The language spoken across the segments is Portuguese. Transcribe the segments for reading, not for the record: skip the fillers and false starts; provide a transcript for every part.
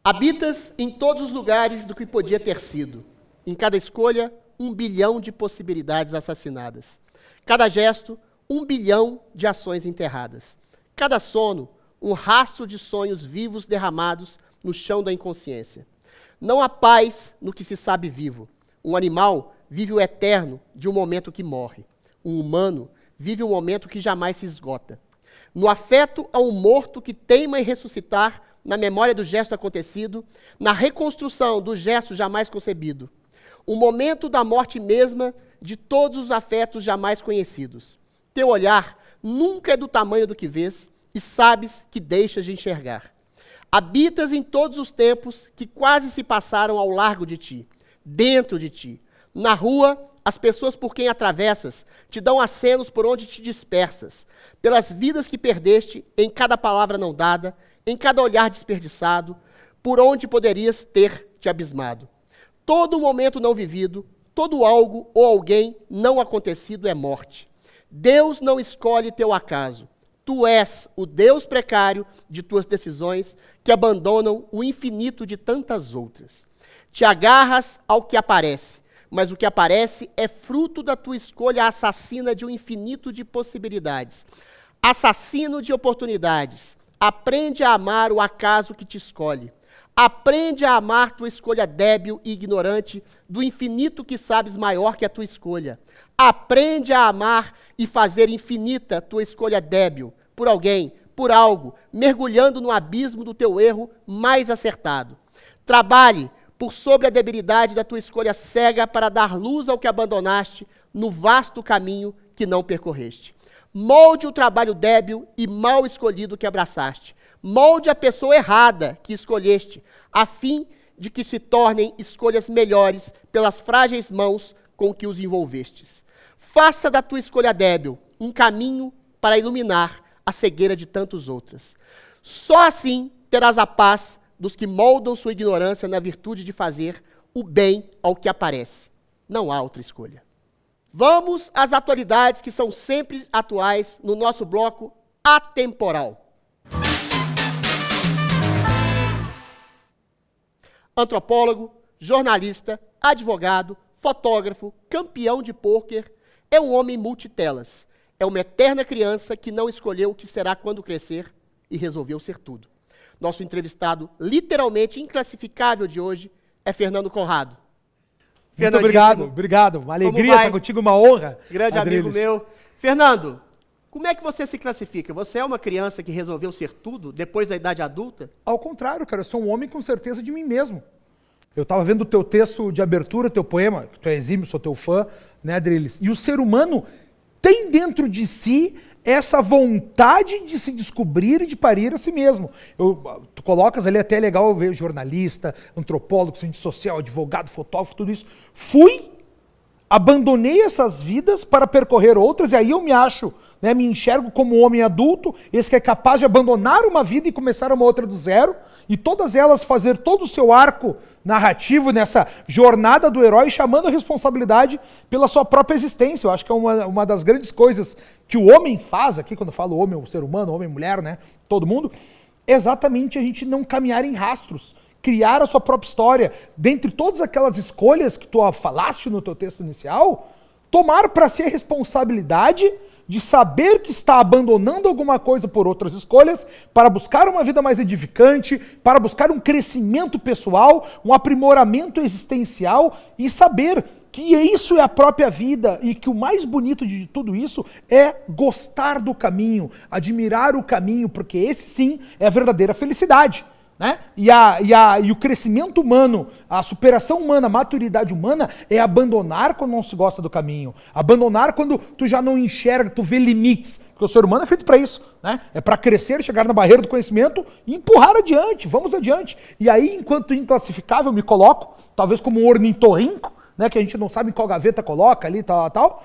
Habitas em todos os lugares do que podia ter sido. Em cada escolha, 1 bilhão de possibilidades assassinadas. Cada gesto, 1 bilhão de ações enterradas. Cada sono, um rastro de sonhos vivos derramados no chão da inconsciência. Não há paz no que se sabe vivo. Um animal vive o eterno de um momento que morre. Um humano vive um momento que jamais se esgota. No afeto há um morto que teima em ressuscitar na memória do gesto acontecido, na reconstrução do gesto jamais concebido. O momento da morte mesma de todos os afetos jamais conhecidos. Teu olhar nunca é do tamanho do que vês e sabes que deixas de enxergar. Habitas em todos os tempos que quase se passaram ao largo de ti, dentro de ti. Na rua, as pessoas por quem atravessas te dão acenos por onde te dispersas, pelas vidas que perdeste em cada palavra não dada, em cada olhar desperdiçado, por onde poderias ter te abismado. Todo momento não vivido, todo algo ou alguém não acontecido é morte. Deus não escolhe teu acaso. Tu és o Deus precário de tuas decisões que abandonam o infinito de tantas outras. Te agarras ao que aparece, mas o que aparece é fruto da tua escolha assassina de um infinito de possibilidades. Assassino de oportunidades. Aprende a amar o acaso que te escolhe. Aprende a amar tua escolha débil e ignorante do infinito que sabes maior que a tua escolha. Aprende a amar e fazer infinita tua escolha débil por alguém, por algo, mergulhando no abismo do teu erro mais acertado. Trabalhe por sobre a debilidade da tua escolha cega para dar luz ao que abandonaste no vasto caminho que não percorreste. Molde o trabalho débil e mal escolhido que abraçaste. Molde a pessoa errada que escolheste, a fim de que se tornem escolhas melhores pelas frágeis mãos com que os envolvestes. Faça da tua escolha débil um caminho para iluminar a cegueira de tantos outras. Só assim terás a paz dos que moldam sua ignorância na virtude de fazer o bem ao que aparece. Não há outra escolha. Vamos às atualidades que são sempre atuais no nosso bloco atemporal. Antropólogo, jornalista, advogado, fotógrafo, campeão de pôquer, é um homem multitelas. É uma eterna criança que não escolheu o que será quando crescer e resolveu ser tudo. Nosso entrevistado literalmente inclassificável de hoje é Fernando Conrado. Muito obrigado. Uma alegria estar contigo, uma honra. Grande amigo meu. Fernando, como é que você se classifica? Você é uma criança que resolveu ser tudo depois da idade adulta? Ao contrário, cara, eu sou um homem com certeza de mim mesmo. Eu estava vendo o teu texto de abertura, teu poema, que tu é exímio, sou teu fã, né, Adriles? E o ser humano tem dentro de si essa vontade de se descobrir e de parir a si mesmo. Tu colocas ali, até é legal ver jornalista, antropólogo, cientista social, advogado, fotógrafo, tudo isso. Abandonei essas vidas para percorrer outras, e aí eu me acho, né, me enxergo como um homem adulto, esse que é capaz de abandonar uma vida e começar uma outra do zero, e todas elas fazer todo o seu arco narrativo nessa jornada do herói, chamando a responsabilidade pela sua própria existência. Eu acho que é uma das grandes coisas que o homem faz aqui, quando eu falo homem, o ser humano, homem, mulher, né, todo mundo, é exatamente a gente não caminhar em rastros, criar a sua própria história. Dentre todas aquelas escolhas que tu falaste no teu texto inicial, tomar para si a responsabilidade de saber que está abandonando alguma coisa por outras escolhas, para buscar uma vida mais edificante, para buscar um crescimento pessoal, um aprimoramento existencial, e saber que isso é a própria vida, e que o mais bonito de tudo isso é gostar do caminho, admirar o caminho, porque esse sim é a verdadeira felicidade. Né? E o crescimento humano, a superação humana, a maturidade humana é abandonar quando não se gosta do caminho, abandonar quando tu já não enxerga, tu vê limites, porque o ser humano é feito para isso, né? É para crescer, chegar na barreira do conhecimento e empurrar adiante, vamos adiante. E aí, enquanto inclassificável, me coloco, talvez como um ornitorrinco, né? Que a gente não sabe em qual gaveta coloca ali, tal.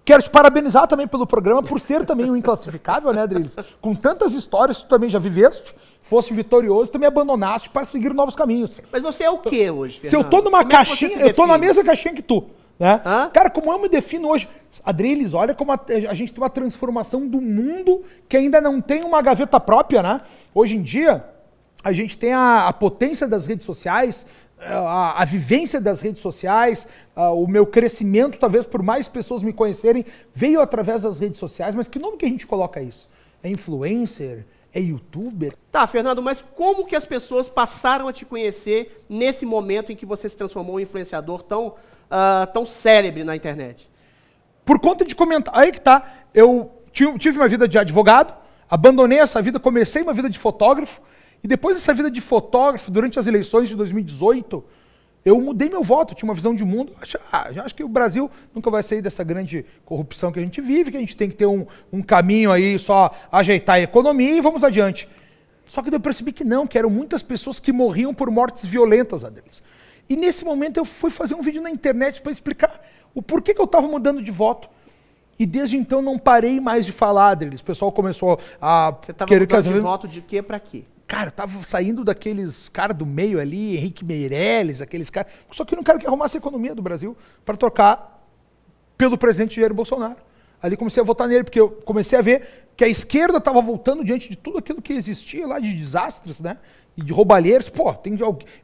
Quero te parabenizar também pelo programa, por ser também um inclassificável, né, Adriles? Com tantas histórias que tu também já viveste, fosse vitorioso, tu me abandonaste para seguir novos caminhos. Mas você é o quê hoje, Fernando? Se eu tô numa caixinha, eu tô na mesma caixinha que tu. Né? Cara, como eu me defino hoje? Adriles, olha como a gente tem uma transformação do mundo que ainda não tem uma gaveta própria, né? Hoje em dia, a gente tem a potência das redes sociais, a vivência das redes sociais, o meu crescimento, talvez por mais pessoas me conhecerem, veio através das redes sociais, mas que nome que a gente coloca isso? É influencer? É youtuber? Tá, Fernando, mas como que as pessoas passaram a te conhecer nesse momento em que você se transformou em um influenciador tão célebre na internet? Por conta de comentários. Aí que tá, eu tive uma vida de advogado, abandonei essa vida, comecei uma vida de fotógrafo, e depois dessa vida de fotógrafo, durante as eleições de 2018, eu mudei meu voto, eu tinha uma visão de mundo, acho que o Brasil nunca vai sair dessa grande corrupção que a gente vive, que a gente tem que ter um caminho aí, só ajeitar a economia e vamos adiante. Só que eu percebi que não, que eram muitas pessoas que morriam por mortes violentas, Adriles. E nesse momento eu fui fazer um vídeo na internet para explicar o porquê que eu estava mudando de voto. E desde então não parei mais de falar, Adriles. O pessoal começou a... Você estava mudando de voto de quê para quê? Cara, eu tava saindo daqueles caras do meio ali, Henrique Meirelles, aqueles caras. Só que eu não quero que arrumasse a economia do Brasil para trocar pelo presidente Jair Bolsonaro. Ali comecei a votar nele, porque eu comecei a ver que a esquerda estava voltando diante de tudo aquilo que existia lá de desastres, né? E de roubalheiros. Pô,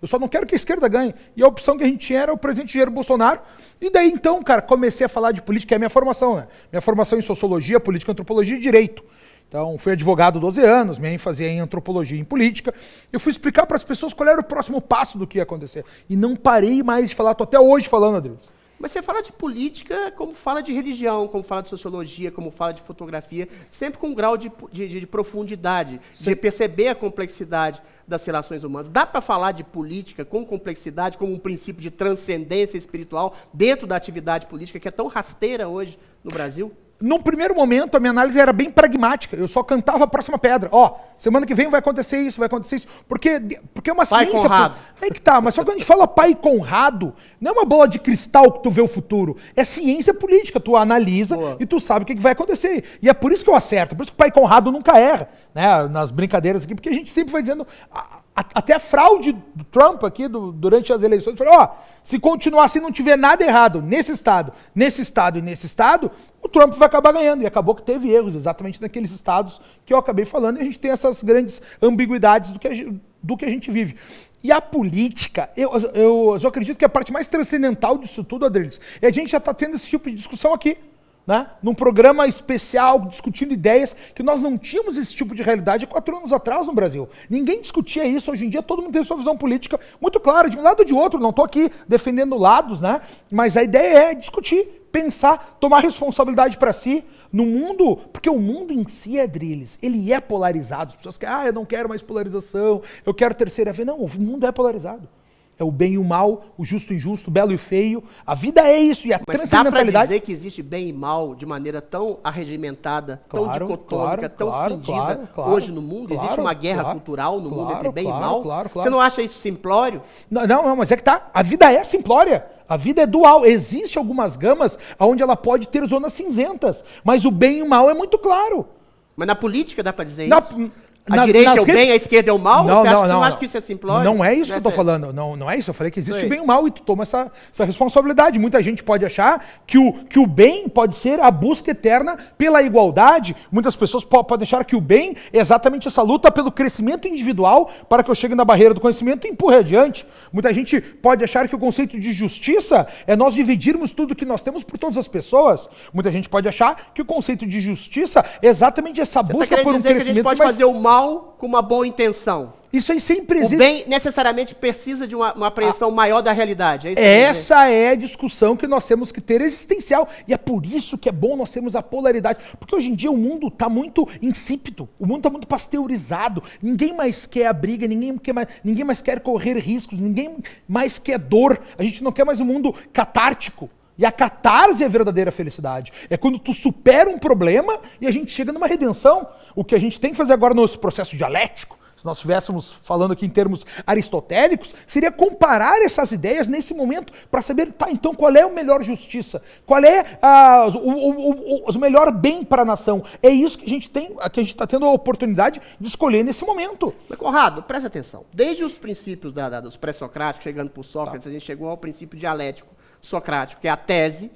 eu só não quero que a esquerda ganhe. E a opção que a gente tinha era o presidente Jair Bolsonaro. E daí então, cara, comecei a falar de política, é a minha formação, né? Minha formação em sociologia, política, antropologia e direito. Então, fui advogado 12 anos, minha ênfase é em antropologia e em política. Eu fui explicar para as pessoas qual era o próximo passo do que ia acontecer. E não parei mais de falar, estou até hoje falando, Adriles. Mas você fala de política como fala de religião, como fala de sociologia, como fala de fotografia, sempre com um grau de profundidade, de perceber a complexidade das relações humanas. Dá para falar de política com complexidade, como um princípio de transcendência espiritual dentro da atividade política que é tão rasteira hoje no Brasil? Num primeiro momento, a minha análise era bem pragmática. Eu só cantava a próxima pedra. Ó, semana que vem vai acontecer isso, vai acontecer isso. Porque é uma Pai ciência... Conrado. Aí que tá, mas só que quando a gente fala pai Conrado, não é uma bola de cristal que tu vê o futuro. É ciência política. Tu analisa e tu sabe o que vai acontecer. E é por isso que eu acerto. Por isso que o pai Conrado nunca erra, né? Nas brincadeiras aqui. Porque a gente sempre vai dizendo... Até a fraude do Trump aqui, durante as eleições, falou, ó, se continuar assim, não tiver nada errado nesse estado e nesse estado, o Trump vai acabar ganhando. E acabou que teve erros exatamente naqueles estados que eu acabei falando, e a gente tem essas grandes ambiguidades do que a gente vive. E a política, eu acredito que a parte mais transcendental disso tudo, Adriles, é a gente já está tendo esse tipo de discussão aqui. Né? Num programa especial, discutindo ideias, que nós não tínhamos esse tipo de realidade há 4 anos atrás no Brasil. Ninguém discutia isso, hoje em dia todo mundo tem sua visão política muito clara, de um lado ou de outro, não estou aqui defendendo lados, né? Mas a ideia é discutir, pensar, tomar responsabilidade para si, no mundo, porque o mundo em si, Adriles, ele é polarizado. As pessoas querem, eu não quero mais polarização, eu quero terceira via. Não, o mundo é polarizado. É o bem e o mal, o justo e o injusto, o belo e o feio. A vida é isso, e a transcendentalidade... Mas dá pra dizer que existe bem e mal de maneira tão arregimentada, tão dicotômica, tão cindida hoje no mundo? Existe uma guerra cultural no mundo entre bem e mal? Você não acha isso simplório? Não, mas é que tá. A vida é simplória. A vida é dual. Existem algumas gamas onde ela pode ter zonas cinzentas, mas o bem e o mal é muito claro. Mas na política dá pra dizer isso? A direita é o bem, a esquerda é o mal? Você não acha que isso é simplório? Não é isso que eu estou falando. Não é isso. Eu falei que existe o bem e o mal e tu toma essa responsabilidade. Muita gente pode achar que o bem pode ser a busca eterna pela igualdade. Muitas pessoas podem achar que o bem é exatamente essa luta pelo crescimento individual para que eu chegue na barreira do conhecimento e empurre adiante. Muita gente pode achar que o conceito de justiça é nós dividirmos tudo que nós temos por todas as pessoas. Muita gente pode achar que o conceito de justiça é exatamente essa busca por um crescimento. Que a gente pode fazer o mal com uma boa intenção. Isso aí sempre existe. O bem necessariamente precisa de uma apreensão maior da realidade. Essa é a discussão que nós temos que ter existencial. E é por isso que é bom nós termos a polaridade. Porque hoje em dia o mundo está muito insípido. O mundo está muito pasteurizado. Ninguém mais quer a briga, ninguém mais quer correr riscos, ninguém mais quer dor. A gente não quer mais um mundo catártico. E a catarse é a verdadeira felicidade. É quando tu supera um problema e a gente chega numa redenção. O que a gente tem que fazer agora nesse processo dialético, se nós estivéssemos falando aqui em termos aristotélicos, seria comparar essas ideias nesse momento para saber, tá, então qual é a melhor justiça? Qual é o melhor bem para a nação? É isso que a gente tem, que a gente está tendo a oportunidade de escolher nesse momento. Mas, Conrado, presta atenção. Desde os princípios dos pré-socráticos, chegando por Sócrates, a gente chegou ao princípio dialético socrático, que é a tese,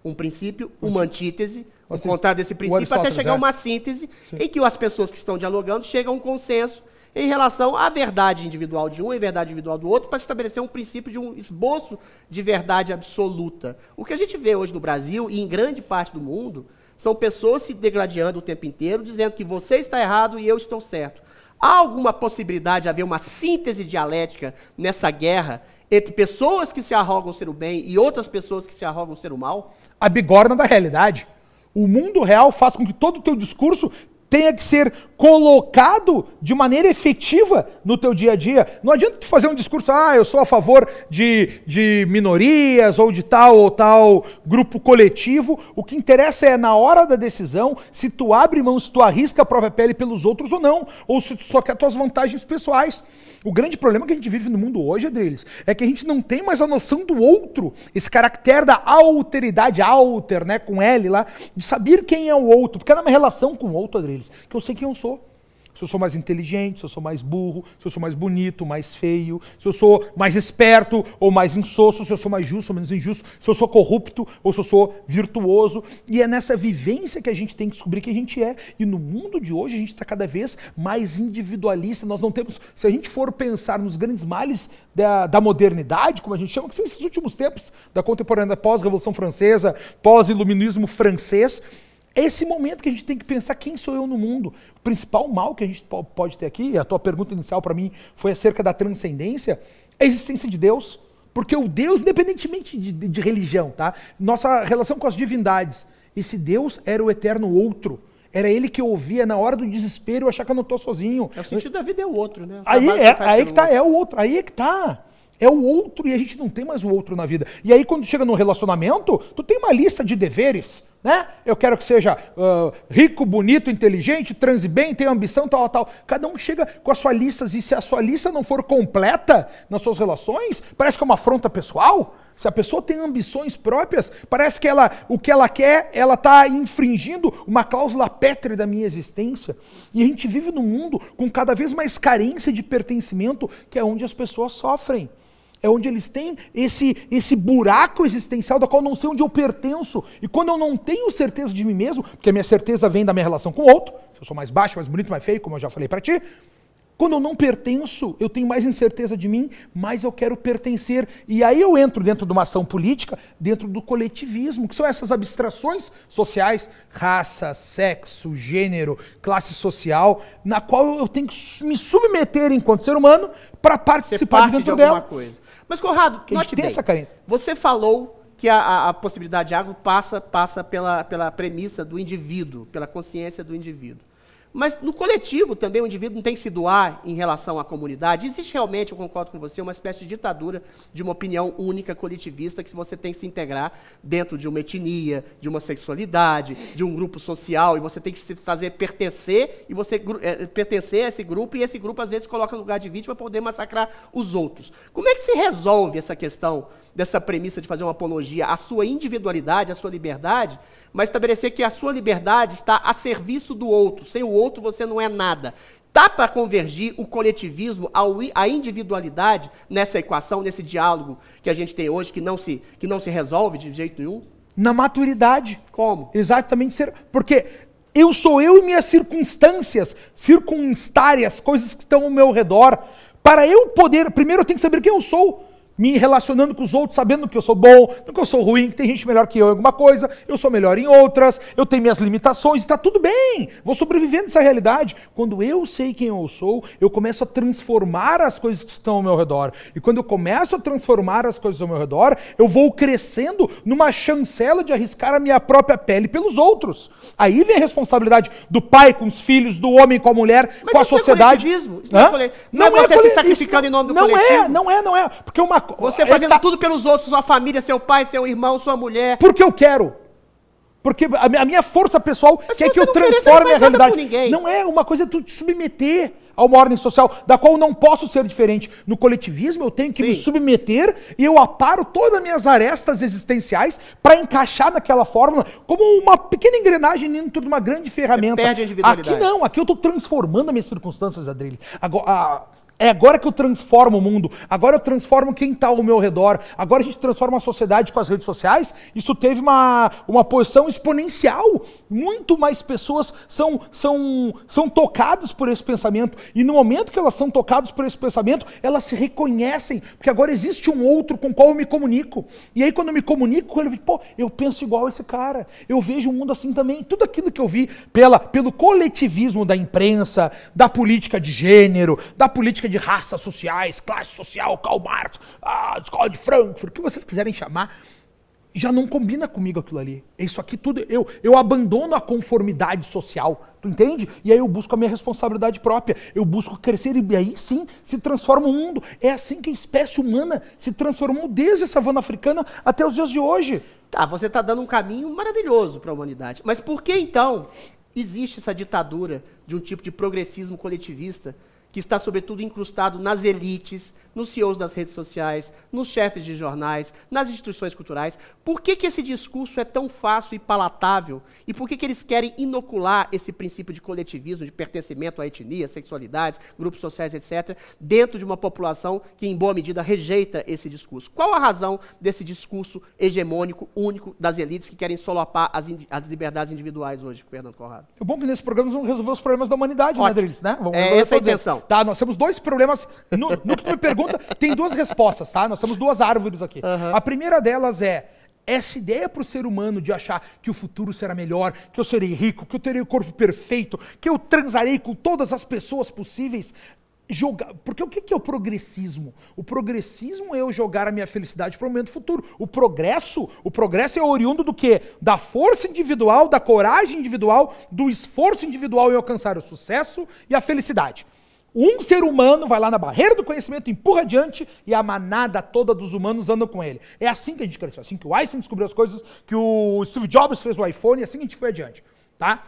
um princípio, uma antítese, o contrário desse princípio, até chegar a uma síntese, em que as pessoas que estão dialogando chegam a um consenso em relação à verdade individual de um e verdade individual do outro, para estabelecer um princípio de um esboço de verdade absoluta. O que a gente vê hoje no Brasil e em grande parte do mundo são pessoas se degladiando o tempo inteiro, dizendo que você está errado e eu estou certo. Há alguma possibilidade de haver uma síntese dialética nessa guerra entre pessoas que se arrogam ser o bem e outras pessoas que se arrogam ser o mal? A bigorna da realidade. O mundo real faz com que todo o teu discurso tenha que ser colocado de maneira efetiva no teu dia a dia. Não adianta tu fazer um discurso, eu sou a favor de minorias ou de tal ou tal grupo coletivo. O que interessa é, na hora da decisão, se tu abre mão, se tu arrisca a própria pele pelos outros ou não, ou se tu só quer tuas vantagens pessoais. O grande problema que a gente vive no mundo hoje, Adriles, é que a gente não tem mais a noção do outro, esse caractere da alteridade, alter, né, com L lá, de saber quem é o outro, porque é na minha relação com o outro, Adriles, que eu sei quem eu sou. Se eu sou mais inteligente, se eu sou mais burro, se eu sou mais bonito, mais feio, se eu sou mais esperto ou mais insosso, se eu sou mais justo ou menos injusto, se eu sou corrupto ou se eu sou virtuoso. E é nessa vivência que a gente tem que descobrir quem a gente é. E no mundo de hoje a gente está cada vez mais individualista. Nós não temos, se a gente for pensar nos grandes males da modernidade, como a gente chama, que são esses últimos tempos da contemporânea, pós-Revolução Francesa, pós-iluminismo francês, esse momento que a gente tem que pensar quem sou eu no mundo. O principal mal que a gente pode ter aqui, e a tua pergunta inicial para mim foi acerca da transcendência, é a existência de Deus. Porque o Deus, independentemente de religião, tá? Nossa relação com as divindades, esse Deus era o eterno outro. Era ele que eu ouvia na hora do desespero, eu achar que eu não estou sozinho. O sentido da vida é o outro, né? Aí que tá, é o outro. Aí é que tá. É o outro e a gente não tem mais o outro na vida. E aí quando chega no relacionamento, tu tem uma lista de deveres, né? Eu quero que seja rico, bonito, inteligente, transe bem, tenha ambição, tal, tal. Cada um chega com as suas listas e se a sua lista não for completa nas suas relações, parece que é uma afronta pessoal. Se a pessoa tem ambições próprias, parece que o que ela quer, ela está infringindo uma cláusula pétrea da minha existência. E a gente vive num mundo com cada vez mais carência de pertencimento, que é onde as pessoas sofrem. É onde eles têm esse buraco existencial da qual eu não sei onde eu pertenço. E quando eu não tenho certeza de mim mesmo, porque a minha certeza vem da minha relação com o outro, se eu sou mais baixo, mais bonito, mais feio, como eu já falei para ti, quando eu não pertenço, eu tenho mais incerteza de mim, mais eu quero pertencer. E aí eu entro dentro de uma ação política, dentro do coletivismo, que são essas abstrações sociais, raça, sexo, gênero, classe social, na qual eu tenho que me submeter enquanto ser humano para participar dentro dela. Coisa. Mas, Conrado, note bem, você falou que a possibilidade de algo passa pela premissa do indivíduo, pela consciência do indivíduo. Mas no coletivo também o indivíduo não tem que se doar em relação à comunidade. Existe realmente, eu concordo com você, uma espécie de ditadura de uma opinião única, coletivista, que você tem que se integrar dentro de uma etnia, de uma sexualidade, de um grupo social, e você tem que se fazer pertencer, e você pertencer a esse grupo, e esse grupo às vezes coloca no lugar de vítima para poder massacrar os outros. Como é que se resolve essa questão dessa premissa de fazer uma apologia à sua individualidade, à sua liberdade, mas estabelecer que a sua liberdade está a serviço do outro. Sem o outro você não é nada. Dá para convergir o coletivismo à individualidade nessa equação, nesse diálogo que a gente tem hoje, que não se resolve de jeito nenhum? Na maturidade. Como? Exatamente. Porque eu sou eu e minhas circunstâncias, circunstárias, coisas que estão ao meu redor. Para eu poder, primeiro eu tenho que saber quem eu sou. Me relacionando com os outros, sabendo que eu sou bom, que eu sou ruim, que tem gente melhor que eu em alguma coisa, eu sou melhor em outras, eu tenho minhas limitações, está tudo bem, vou sobreviver nessa realidade. Quando eu sei quem eu sou, eu começo a transformar as coisas que estão ao meu redor. E quando eu começo a transformar as coisas ao meu redor, eu vou crescendo numa chancela de arriscar a minha própria pele pelos outros. Aí vem a responsabilidade do pai com os filhos, do homem com a mulher, com a sociedade. Isso não é você se sacrificando em nome do coletivo? Não é. Porque você fazendo tudo pelos outros, sua família, seu pai, seu irmão, sua mulher. Porque eu quero. Porque a minha força pessoal quer que eu transforme a realidade. Não é, uma coisa é tu te submeter a uma ordem social da qual eu não posso ser diferente. No coletivismo eu tenho que me submeter e eu aparo todas as minhas arestas existenciais para encaixar naquela fórmula como uma pequena engrenagem dentro de uma grande ferramenta. Você perde a individualidade. Aqui não, aqui eu estou transformando as minhas circunstâncias, Adrilho. Agora, É agora que eu transformo o mundo, agora eu transformo quem está ao meu redor, agora a gente transforma a sociedade com as redes sociais. Isso teve uma posição exponencial. Muito mais pessoas são tocadas por esse pensamento. E no momento que elas são tocadas por esse pensamento, elas se reconhecem, porque agora existe um outro com o qual eu me comunico. E aí quando eu me comunico com ele, eu penso igual a esse cara, eu vejo o mundo assim também. Tudo aquilo que eu vi pelo coletivismo da imprensa, da política de gênero, da política de raças sociais, classe social, Karl Marx, escola de Frankfurt, o que vocês quiserem chamar, já não combina comigo aquilo ali. Isso aqui tudo, eu abandono a conformidade social, tu entende? E aí eu busco a minha responsabilidade própria, eu busco crescer e aí sim se transforma o mundo. É assim que a espécie humana se transformou desde a savana africana até os dias de hoje. Tá, você está dando um caminho maravilhoso para a humanidade. Mas por que então existe essa ditadura de um tipo de progressismo coletivista que está sobretudo incrustado nas elites, nos CEOs das redes sociais, nos chefes de jornais, nas instituições culturais? Por que esse discurso é tão fácil e palatável? E por que eles querem inocular esse princípio de coletivismo, de pertencimento à etnia, sexualidades, grupos sociais, etc., dentro de uma população que, em boa medida, rejeita esse discurso? Qual a razão desse discurso hegemônico, único, das elites que querem solapar as liberdades individuais hoje, Fernando Conrado? É bom que nesse programa nós vamos resolver os problemas da humanidade, Ótimo. né, deles, né? Vamos É essa a intenção. Tá, nós temos dois problemas. No que tu me pergunta, tem duas respostas, tá? Nós temos duas árvores aqui. Uhum. A primeira delas é essa ideia para o ser humano de achar que o futuro será melhor, que eu serei rico, que eu terei o corpo perfeito, que eu transarei com todas as pessoas possíveis. Porque o que é o progressismo? O progressismo é eu jogar a minha felicidade para o momento futuro. O progresso é oriundo do quê? Da força individual, da coragem individual, do esforço individual em alcançar o sucesso e a felicidade. Um ser humano vai lá na barreira do conhecimento, empurra adiante e a manada toda dos humanos andam com ele. É assim que a gente cresceu, assim que o Einstein descobriu as coisas, que o Steve Jobs fez o iPhone, e assim que a gente foi adiante, tá?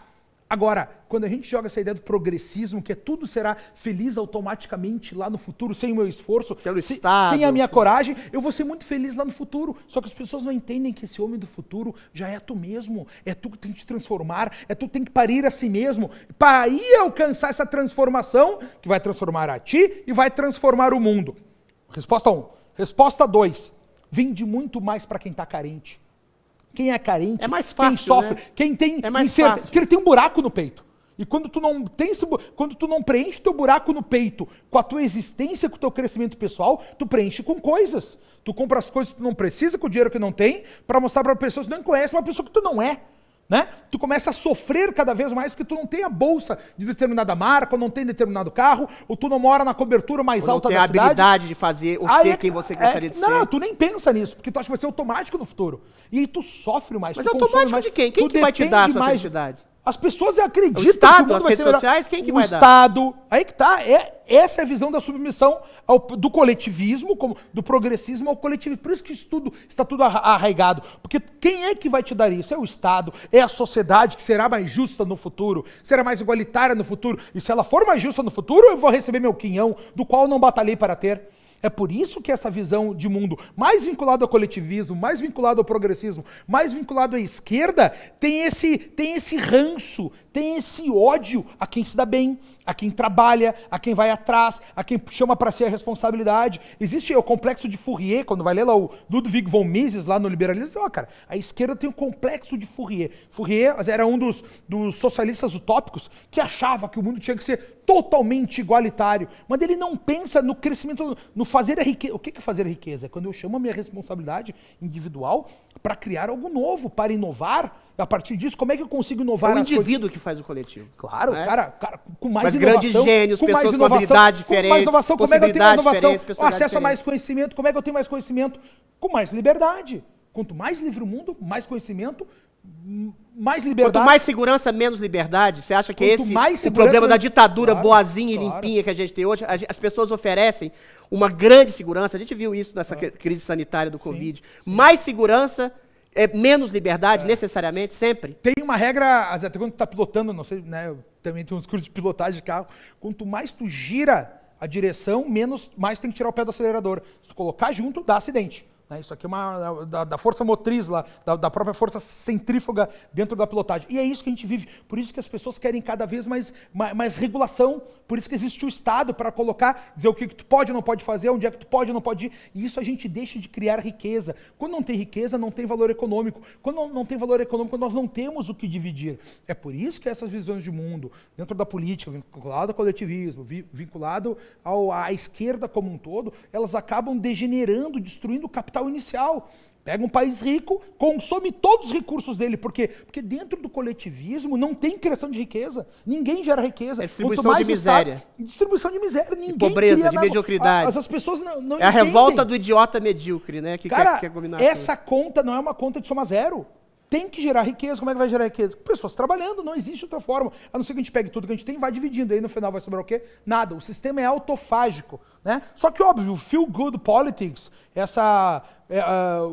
Agora, quando a gente joga essa ideia do progressismo, que tudo será feliz automaticamente lá no futuro, sem o meu esforço, sem a minha coragem, eu vou ser muito feliz lá no futuro. Só que as pessoas não entendem que esse homem do futuro já é tu mesmo. É tu que tem que te transformar, é tu que tem que parir a si mesmo. Para aí alcançar essa transformação, que vai transformar a ti e vai transformar o mundo. Resposta 1. Resposta 2. Vende muito mais para quem está carente. Quem é carente, é mais fácil, quem sofre, né? quem tem é mais fácil. Porque ele tem um buraco no peito. E quando tu não preenche teu buraco no peito com a tua existência, com o teu crescimento pessoal, tu preenche com coisas. Tu compra as coisas que tu não precisa, com o dinheiro que não tem, para mostrar para pessoas que não conhecem uma pessoa que tu não é. Né? Tu começa a sofrer cada vez mais porque tu não tem a bolsa de determinada marca, ou não tem determinado carro, ou tu não mora na cobertura mais alta da cidade. Não tem a habilidade de fazer ou ser quem você gostaria de ser. Não, tu nem pensa nisso, porque tu acha que vai ser automático no futuro. E aí tu sofre mais. Mas automático mais. De quem? Quem que vai te dar a sua felicidade? As pessoas acreditam o Estado, que o mundo as vai redes ser sociais, quem que vai dar? O Estado, aí que tá, essa é a visão da submissão do coletivismo, do progressismo ao coletivismo. Por isso que isso tudo está tudo arraigado. Porque quem é que vai te dar isso? É o Estado, é a sociedade que será mais justa no futuro, será mais igualitária no futuro. E se ela for mais justa no futuro, eu vou receber meu quinhão, do qual não batalhei para ter. É por isso que essa visão de mundo mais vinculada ao coletivismo, mais vinculada ao progressismo, mais vinculada à esquerda, tem esse ranço, tem esse ódio a quem se dá bem, a quem trabalha, a quem vai atrás, a quem chama para si a responsabilidade. Existe o complexo de Fourier, quando vai ler lá o Ludwig von Mises, lá no liberalismo, cara, a esquerda tem o complexo de Fourier. Fourier era um dos socialistas utópicos que achava que o mundo tinha que ser totalmente igualitário, mas ele não pensa no crescimento, no fazer a riqueza. O que é fazer a riqueza? É quando eu chamo a minha responsabilidade individual para criar algo novo, para inovar. A partir disso, como é que eu consigo inovar as coisas? É o indivíduo que faz o coletivo. Claro, né? cara, com mais mas inovação. Grandes gênios, com pessoas mais com inovação, habilidades diferentes, com mais inovação, como é que eu tenho mais inovação? Acesso a mais diferentes. conhecimento, como é que eu tenho mais conhecimento? Com mais liberdade. Quanto mais livre o mundo, mais conhecimento, mais liberdade. Quanto mais segurança, menos liberdade. Você acha que Quanto esse o problema da ditadura boazinha e limpinha que a gente tem hoje? As pessoas oferecem uma grande segurança. A gente viu isso nessa crise sanitária do Covid. Sim. Mais segurança é menos liberdade, necessariamente, sempre. Tem uma regra, até quando tu tá pilotando, não sei, né? Eu também tenho uns cursos de pilotagem de carro. Quanto mais tu gira a direção, mais tem que tirar o pé do acelerador. Se tu colocar junto, dá acidente. Né? Isso aqui é da força motriz lá, da própria força centrífuga dentro da pilotagem. E é isso que a gente vive. Por isso que as pessoas querem cada vez mais regulação. Por isso que existe o Estado para colocar, dizer o que tu pode ou não pode fazer, onde é que tu pode ou não pode ir. E isso a gente deixa de criar riqueza. Quando não tem riqueza, não tem valor econômico. Quando não tem valor econômico, nós não temos o que dividir. É por isso que essas visões de mundo, dentro da política, vinculado ao coletivismo, vinculado à esquerda como um todo, elas acabam degenerando, destruindo o capital inicial. Pega um país rico, consome todos os recursos dele. Por quê? Porque dentro do coletivismo não tem criação de riqueza. Ninguém gera riqueza. É distribuição de miséria. Distribuição de miséria. Ninguém de pobreza, cria de mediocridade. As pessoas não entendem. É a revolta do idiota medíocre, né? Que Cara, quer dominar essa conta não é uma conta de soma zero. Tem que gerar riqueza. Como é que vai gerar riqueza? Pessoas trabalhando, não existe outra forma. A não ser que a gente pegue tudo que a gente tem e vá dividindo. Aí no final vai sobrar o quê? Nada. O sistema é autofágico. Né? Só que, óbvio, o feel good politics, essa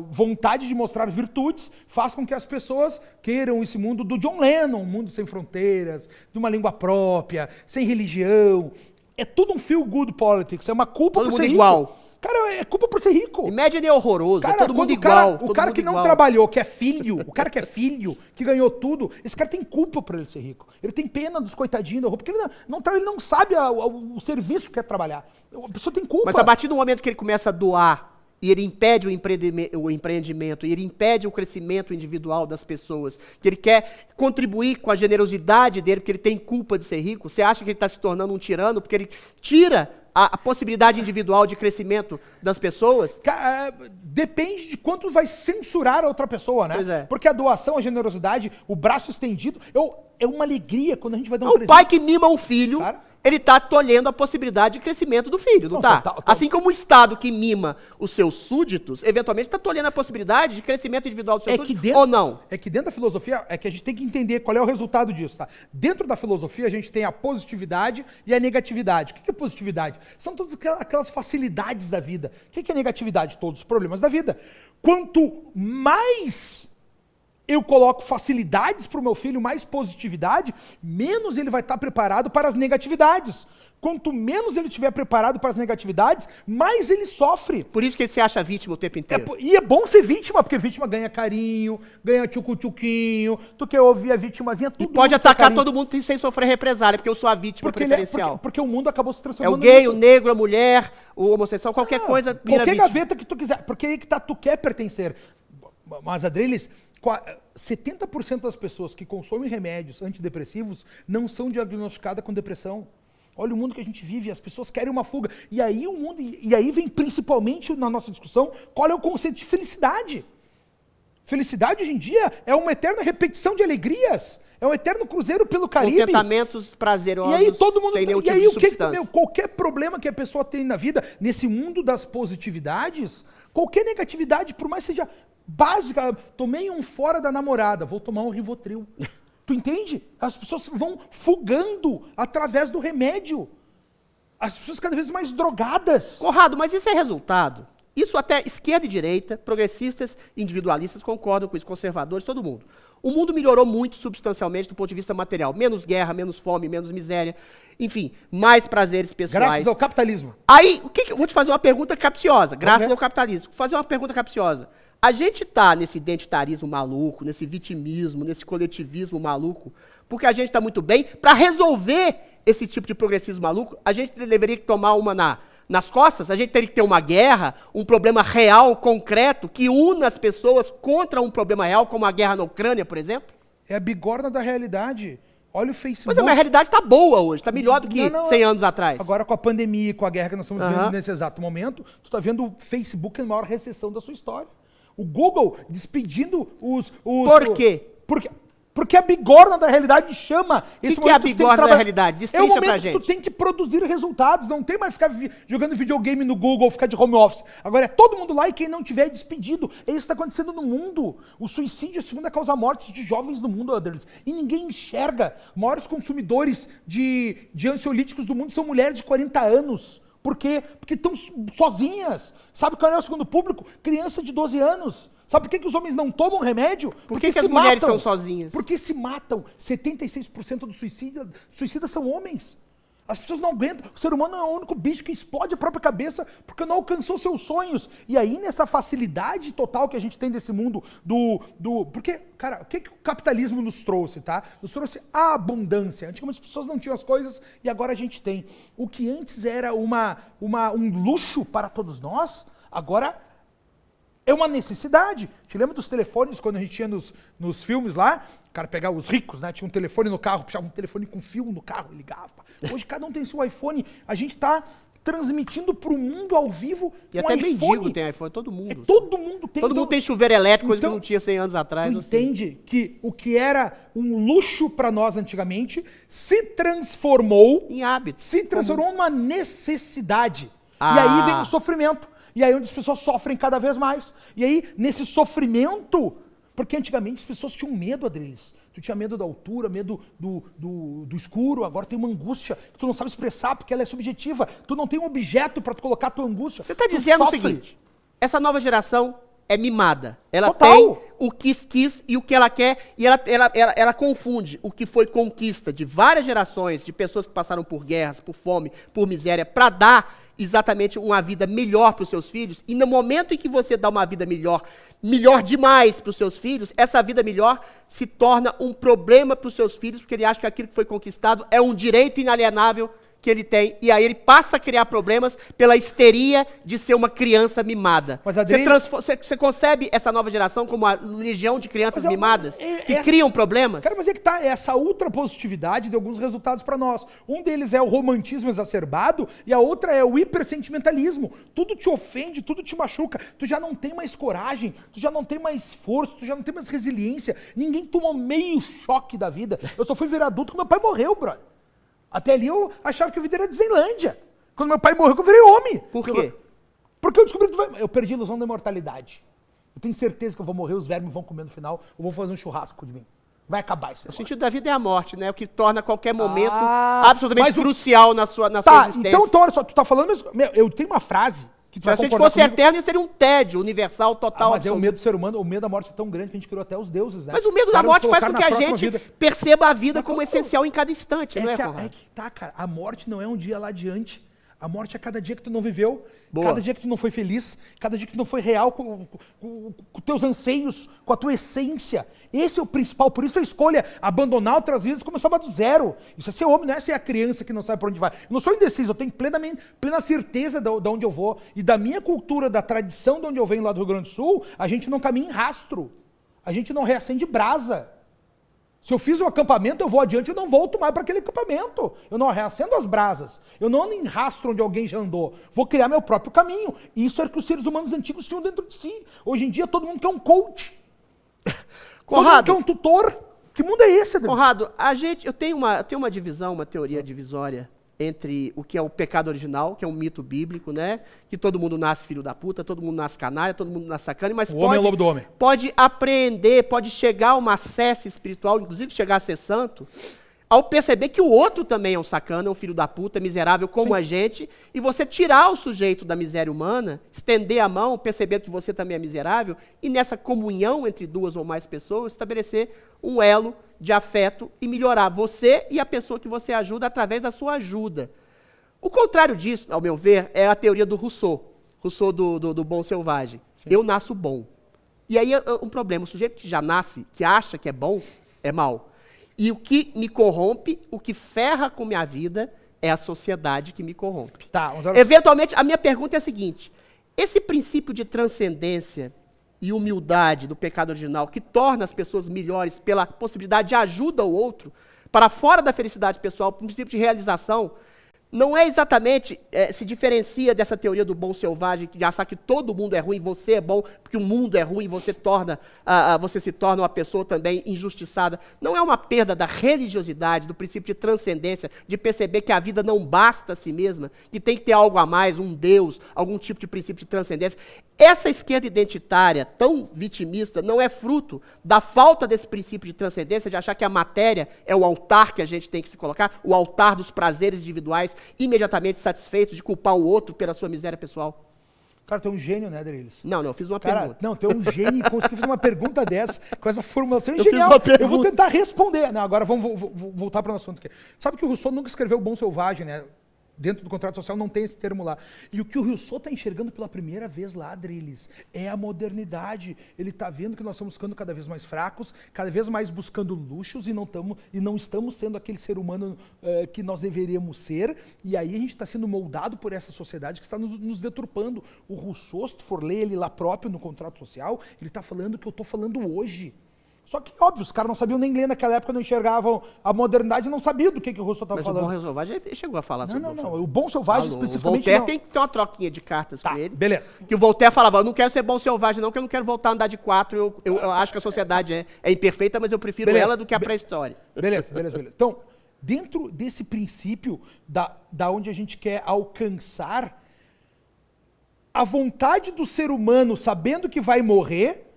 vontade de mostrar virtudes, faz com que as pessoas queiram esse mundo do John Lennon, um mundo sem fronteiras, de uma língua própria, sem religião. É tudo um feel good politics. É uma culpa todo por mundo ser rico. Igual. Cara, é culpa por ser rico. Imagine é horroroso, Cara, é todo mundo o cara, igual. O cara que não trabalhou, que é filho, o cara que é filho, que ganhou tudo, esse cara tem culpa por ele ser rico. Ele tem pena dos coitadinhos da roupa, porque ele não sabe o serviço que é trabalhar. A pessoa tem culpa. Mas a partir do momento que ele começa a doar, e ele impede o empreendimento, e ele impede o crescimento individual das pessoas, que ele quer contribuir com a generosidade dele, porque ele tem culpa de ser rico, você acha que ele está se tornando um tirano, porque ele tira a possibilidade individual de crescimento das pessoas? Depende de quanto vai censurar a outra pessoa, né? Pois é. Porque a doação, a generosidade, o braço estendido, é uma alegria quando a gente vai dar um O presente. pai que mima um filho, Cara, ele está tolhendo a possibilidade de crescimento do filho, não está? Assim como o Estado que mima os seus súditos, eventualmente está tolhendo a possibilidade de crescimento individual dos seus súditos, ou não? É que dentro da filosofia, é que a gente tem que entender qual é o resultado disso, tá? Dentro da filosofia, a gente tem a positividade e a negatividade. O que é positividade? São todas aquelas facilidades da vida. O que é negatividade? Todos os problemas da vida. Quanto mais eu coloco facilidades para o meu filho, mais positividade, menos ele vai estar preparado para as negatividades. Quanto menos ele estiver preparado para as negatividades, mais ele sofre. Por isso que ele se acha vítima o tempo inteiro. E é bom ser vítima, porque vítima ganha carinho, ganha tchucu-tchuquinho, tu quer ouvir a vitimazinha, tudo. E pode atacar todo mundo sem sofrer represália, porque eu sou a vítima preferencial. Porque o mundo acabou se É transformando o gay, o negro, a mulher, o homossexual, qualquer coisa vira qualquer vítima. gaveta que tu quiser, porque aí que tá, tu quer pertencer. Mas, Adriles, 70% das pessoas que consomem remédios antidepressivos não são diagnosticadas com depressão. Olha o mundo que a gente vive, as pessoas querem uma fuga. E aí o mundo, e aí vem principalmente na nossa discussão, qual é o conceito de felicidade? Felicidade hoje em dia é uma eterna repetição de alegrias. É um eterno cruzeiro pelo Caribe. Contentamentos prazerosos, e aí todo mundo, sem nenhum e aí tipo de o que substância. qualquer problema que a pessoa tem na vida, nesse mundo das positividades, qualquer negatividade, por mais seja básica, tomei um fora da namorada, vou tomar um Rivotril. Tu entende? As pessoas vão fugando através do remédio. As pessoas cada vez mais drogadas. Conrado, mas isso é resultado. Isso até esquerda e direita, progressistas, individualistas concordam com isso, conservadores, todo mundo. O mundo melhorou muito substancialmente do ponto de vista material. Menos guerra, menos fome, menos miséria. Enfim, mais prazeres pessoais. Graças ao capitalismo. Aí, vou te fazer uma pergunta capciosa. Graças ao capitalismo. Vou fazer uma pergunta capciosa. A gente está nesse identitarismo maluco, nesse vitimismo, nesse coletivismo maluco, porque a gente está muito bem. Para resolver esse tipo de progressismo maluco, a gente deveria tomar uma nas costas, a gente teria que ter uma guerra, um problema real, concreto, que una as pessoas contra um problema real, como a guerra na Ucrânia, por exemplo? É a bigorna da realidade. Olha o Facebook. Mas a realidade está boa hoje, está melhor do que 100 anos atrás. Agora com a pandemia, com a guerra que nós estamos vivendo nesse exato momento, tu está vendo o Facebook na maior recessão da sua história. O Google despedindo os... Por quê? Porque a bigorna da realidade chama. O que é a bigorna da realidade? Destrincha é o momento pra que gente. tu tem que produzir resultados. Não tem mais ficar jogando videogame no Google, ficar de home office. Agora é todo mundo lá e quem não tiver é despedido. É isso que está acontecendo no mundo. O suicídio é a segunda causa mortes de jovens no mundo, Adriles. E ninguém enxerga. Maiores consumidores de ansiolíticos do mundo são mulheres de 40 anos. Por quê? Porque estão sozinhas. Sabe qual é o segundo público? Criança de 12 anos. Sabe por que os homens não tomam remédio? Por que as mulheres estão sozinhas? Porque se matam. 76% dos suicidas são homens. As pessoas não aguentam. O ser humano é o único bicho que explode a própria cabeça porque não alcançou seus sonhos. E aí, nessa facilidade total que a gente tem desse mundo Porque, cara, o que o capitalismo nos trouxe, tá? Nos trouxe a abundância. Antigamente as pessoas não tinham as coisas e agora a gente tem. O que antes era um luxo para todos nós, agora é uma necessidade. Te lembra dos telefones quando a gente tinha nos filmes lá? O cara pegava os ricos, né? Tinha um telefone no carro, puxava um telefone com fio no carro e ligava. Hoje cada um tem seu iPhone. A gente tá transmitindo pro mundo ao vivo e até mendigo tem iPhone, todo mundo. Todo mundo tem. Todo mundo tem chuveiro elétrico, coisa que não tinha 100 anos atrás. Tu entende que o que era um luxo para nós antigamente se transformou em hábito. Se transformou numa necessidade. E aí vem o sofrimento. E aí onde as pessoas sofrem cada vez mais. E aí, nesse sofrimento, porque antigamente as pessoas tinham medo, Adriles. Tu tinha medo da altura, medo do escuro, agora tem uma angústia que tu não sabe expressar porque ela é subjetiva. Tu não tem um objeto para tu colocar a tua angústia. Você está dizendo o seguinte, essa nova geração é mimada. Ela Total. Tem o que quis e o que ela quer, e ela confunde o que foi conquista de várias gerações, de pessoas que passaram por guerras, por fome, por miséria, para dar exatamente uma vida melhor para os seus filhos, e no momento em que você dá uma vida melhor demais para os seus filhos, essa vida melhor se torna um problema para os seus filhos, porque ele acha que aquilo que foi conquistado é um direito inalienável que ele tem, e aí ele passa a criar problemas pela histeria de ser uma criança mimada. Mas, você concebe essa nova geração como uma legião de crianças mimadas que criam problemas? Cara, mas é que tá, essa ultrapositividade deu alguns resultados para nós. Um deles é o romantismo exacerbado e a outra é o hipersentimentalismo. Tudo te ofende, tudo te machuca, tu já não tem mais coragem, tu já não tem mais força, tu já não tem mais resiliência. Ninguém tomou meio choque da vida. Eu só fui ver adulto quando meu pai morreu, brother. Até ali eu achava que a vida era Disneylândia. Quando meu pai morreu, eu virei homem. Por quê? Porque eu descobri que eu perdi a ilusão da imortalidade. Eu tenho certeza que eu vou morrer, os vermes vão comer no final, eu vou fazer um churrasco de mim. Vai acabar isso. O sentido da vida é a morte, né? O que torna qualquer momento absolutamente crucial na sua existência. Então, olha só, tu tá falando isso. Eu tenho uma frase que tu vai concordar comigo. Se a gente fosse comigo. eterno, seria um tédio universal, total. Mas é o medo do ser humano, o medo da morte é tão grande que a gente criou até os deuses, né? Mas o medo da morte faz com que a gente perceba a vida como essencial em cada instante, não é, Conrado? É que tá, cara, a morte não é um dia lá adiante. A morte é cada dia que tu não viveu, Boa. Cada dia que tu não foi feliz, cada dia que tu não foi real com teus anseios, com a tua essência. Esse é o principal, por isso a escolha abandonar outras vidas e começar do zero. Isso é ser homem, não é ser a criança que não sabe para onde vai. Eu não sou indeciso, eu tenho plena certeza de onde eu vou. E da minha cultura, da tradição de onde eu venho lá do Rio Grande do Sul, a gente não caminha em rastro. A gente não reacende brasa. Se eu fiz um acampamento, eu vou adiante, eu não volto mais para aquele acampamento. Eu não reacendo as brasas. Eu não ando em rastro onde alguém já andou. Vou criar meu próprio caminho. Isso era o que os seres humanos antigos tinham dentro de si. Hoje em dia, todo mundo quer um coach. Conrado, todo mundo quer um tutor. Que mundo é esse, Adriano? Conrado, eu tenho uma divisão, uma teoria divisória entre o que é o pecado original, que é um mito bíblico, né? Que todo mundo nasce filho da puta, todo mundo nasce canalha, todo mundo nasce sacana, mas homem é o lobo do homem. Pode apreender, pode chegar a uma acesse espiritual, inclusive chegar a ser santo, ao perceber que o outro também é um sacana, é um filho da puta, miserável como a gente, e você tirar o sujeito da miséria humana, estender a mão, percebendo que você também é miserável, e nessa comunhão entre duas ou mais pessoas, estabelecer um elo de afeto e melhorar você e a pessoa que você ajuda através da sua ajuda. O contrário disso, ao meu ver, é a teoria do Rousseau do bom selvagem. Sim. Eu nasço bom. E aí é um problema, o sujeito que já nasce, que acha que é bom, é mau. E o que me corrompe, o que ferra com minha vida, é a sociedade que me corrompe. Eventualmente, a minha pergunta é a seguinte, esse princípio de transcendência e humildade do pecado original, que torna as pessoas melhores pela possibilidade de ajuda ao outro, para fora da felicidade pessoal, o princípio de realização, não é exatamente, se diferencia dessa teoria do bom selvagem, de achar que todo mundo é ruim, você é bom, porque o mundo é ruim, você se torna uma pessoa também injustiçada. Não é uma perda da religiosidade, do princípio de transcendência, de perceber que a vida não basta a si mesma, que tem que ter algo a mais, um Deus, algum tipo de princípio de transcendência. Essa esquerda identitária, tão vitimista, não é fruto da falta desse princípio de transcendência, de achar que a matéria é o altar que a gente tem que se colocar, o altar dos prazeres individuais, imediatamente satisfeitos de culpar o outro pela sua miséria pessoal. Cara, tu é um gênio, né, Adriles? Não, eu fiz uma Cara, pergunta. não, tu é um gênio e conseguiu fazer uma pergunta dessa, com essa formulação fiz genial. uma pergunta. Eu vou tentar responder. Não, agora vamos voltar para o nosso assunto aqui. Sabe que o Rousseau nunca escreveu o Bom Selvagem, né? Dentro do contrato social não tem esse termo lá. E o que o Rousseau está enxergando pela primeira vez lá, Adriles, é a modernidade. Ele está vendo que nós estamos ficando cada vez mais fracos, cada vez mais buscando luxos e não estamos sendo aquele ser humano que nós deveríamos ser. E aí a gente está sendo moldado por essa sociedade que está nos deturpando. O Rousseau, se tu for ler ele lá próprio no contrato social, ele está falando o que eu estou falando hoje. Só que, óbvio, os caras não sabiam nem ler naquela época, não enxergavam a modernidade, não sabiam do que o Rousseau estava falando. Mas o Bom Selvagem chegou a falar sobre Não. O Bom Selvagem, especificamente, o Voltaire não. tem que ter uma troquinha de cartas com ele. Beleza. Que o Voltaire falava, eu não quero ser bom selvagem não, que eu não quero voltar a andar de 4, eu acho que a sociedade é imperfeita, mas eu prefiro ela do que a pré-história. Beleza. Então, dentro desse princípio da onde a gente quer alcançar, a vontade do ser humano, sabendo que vai morrer,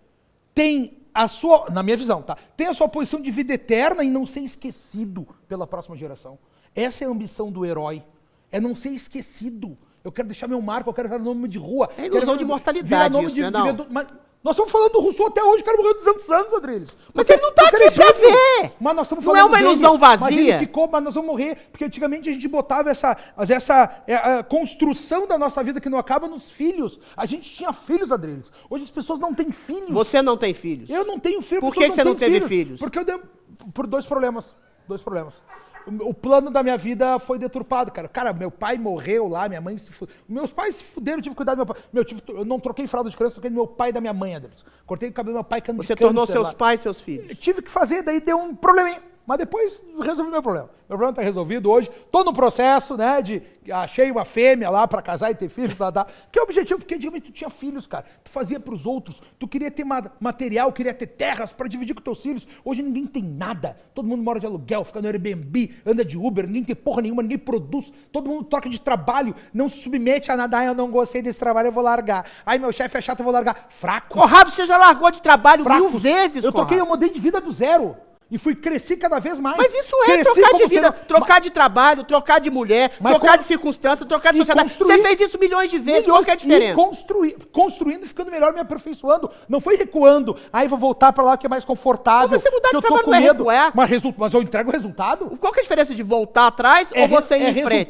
tem a sua, na minha visão, tá? Tem a sua posição de vida eterna e não ser esquecido pela próxima geração. Essa é a ambição do herói. É não ser esquecido. Eu quero deixar meu marco, eu quero virar nome de rua. É ilusão de mortalidade isso, né, não? Mas nós estamos falando do Rousseau até hoje, o cara morreu de 200 anos, Adriles. Mas ele não tá aqui pra ver! Mas nós estamos Não falando é uma dele, ilusão Mas vazia. ele ficou, mas nós vamos morrer. Porque antigamente a gente botava essa construção da nossa vida que não acaba nos filhos. A gente tinha filhos, Adriles. Hoje as pessoas não têm filhos. Você não tem filhos. Eu não tenho filhos. Por que você não teve filhos? Porque eu dei por dois problemas. O plano da minha vida foi deturpado, cara. Cara, meu pai morreu lá, minha mãe se fudeu. Meus pais se fuderam, eu tive que cuidar do meu pai. Eu não troquei fralda de criança, troquei do meu pai e da minha mãe, Adriles. Cortei o cabelo do meu pai, cano de Você câncer tornou seus lá. pais seus filhos. Eu tive que fazer, daí deu um probleminha. Mas depois resolvi meu problema. Meu problema está resolvido hoje. Estou no processo, né, achei uma fêmea lá para casar e ter filhos, que é o objetivo, porque antigamente tu tinha filhos, cara. Tu fazia para os outros, tu queria ter material, queria ter terras para dividir com teus filhos. Hoje ninguém tem nada. Todo mundo mora de aluguel, fica no Airbnb, anda de Uber, ninguém tem porra nenhuma, ninguém produz. Todo mundo troca de trabalho, não se submete a nada. Eu não gostei desse trabalho, eu vou largar. Aí meu chefe é chato, eu vou largar. Fraco. Conrado, você já largou de trabalho Fracos. 1000 vezes, Eu Conrado. troquei, eu mudei de vida do zero. E cresci cada vez mais. Mas isso é Cresci trocar de como vida, ser- trocar de trabalho, trocar de mulher, Mas trocar de circunstância, trocar de e sociedade. construir- Você fez isso milhões de vezes, Milhões, qual que é a diferença? E construindo, ficando melhor, me aperfeiçoando. Não foi recuando. Aí vou voltar pra lá que é mais confortável. Mas você mudar que de eu tô trabalho com não é medo. recuar. Mas eu entrego o resultado. Qual que é a diferença de voltar atrás ou você ir em frente?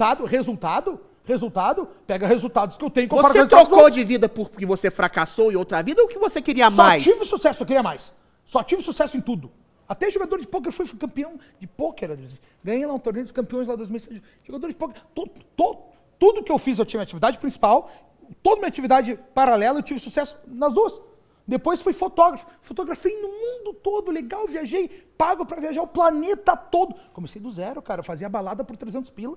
Resultado. Pega resultados que eu tenho. compara com Você resultados trocou outros. de vida porque você fracassou em outra vida ou que você queria Só mais? tive sucesso, eu queria mais. Só tive sucesso em tudo. Até jogador de pôquer, fui campeão de pôquer. Ganhei lá um torneio dos campeões lá em 2006. Jogador de pôquer. Tudo que eu fiz, eu tinha minha atividade principal, toda minha atividade paralela, eu tive sucesso nas duas. Depois fui fotógrafo. Fotografei no mundo todo, legal, viajei, pago pra viajar o planeta todo. Comecei do zero, cara, fazia balada por 300 pila.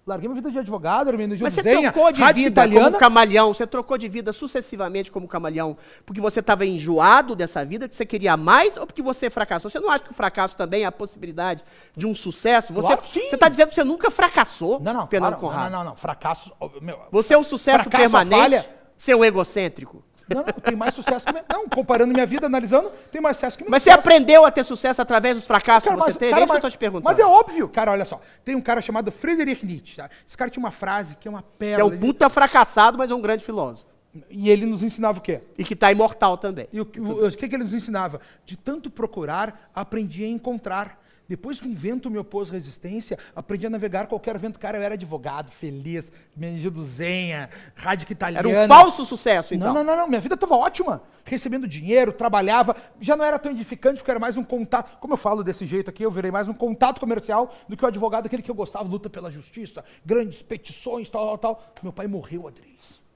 Larguei minha vida de advogado, era minha de Mas você desenha, trocou de rádio vida italiana. como camaleão, você trocou de vida sucessivamente como camaleão porque você estava enjoado dessa vida, que você queria mais ou porque você fracassou? Você não acha que o fracasso também é a possibilidade de um sucesso? Claro que sim. Você está dizendo que você nunca fracassou, Não, Fernando claro, Conrado. não, fracasso... Meu, Você é um sucesso fracasso, permanente, falha. seu egocêntrico. Não, tem mais sucesso que... Não, comparando minha vida, analisando, tem mais sucesso que meu Mas você sucesso. aprendeu a ter sucesso através dos fracassos Cara, que você teve? É isso que eu tô te perguntando. Mas é óbvio, cara, olha só. Tem um cara chamado Friedrich Nietzsche, tá? Esse cara tinha uma frase que é uma Que é pérola. um puta fracassado, mas é um grande filósofo. E ele nos ensinava o quê? E que está imortal também. E o que ele nos ensinava? De tanto procurar, aprendi a encontrar. Depois que um vento me opôs resistência, aprendi a navegar qualquer vento. Cara, eu era advogado, feliz, mendigo zenha, rádio italiana. Era um falso sucesso, então. Não. Minha vida estava ótima. Recebendo dinheiro, trabalhava. Já não era tão edificante, porque era mais um contato. Como eu falo desse jeito aqui, eu virei mais um contato comercial do que o advogado, aquele que eu gostava, luta pela justiça, grandes petições, tal. Meu pai morreu, Adriles.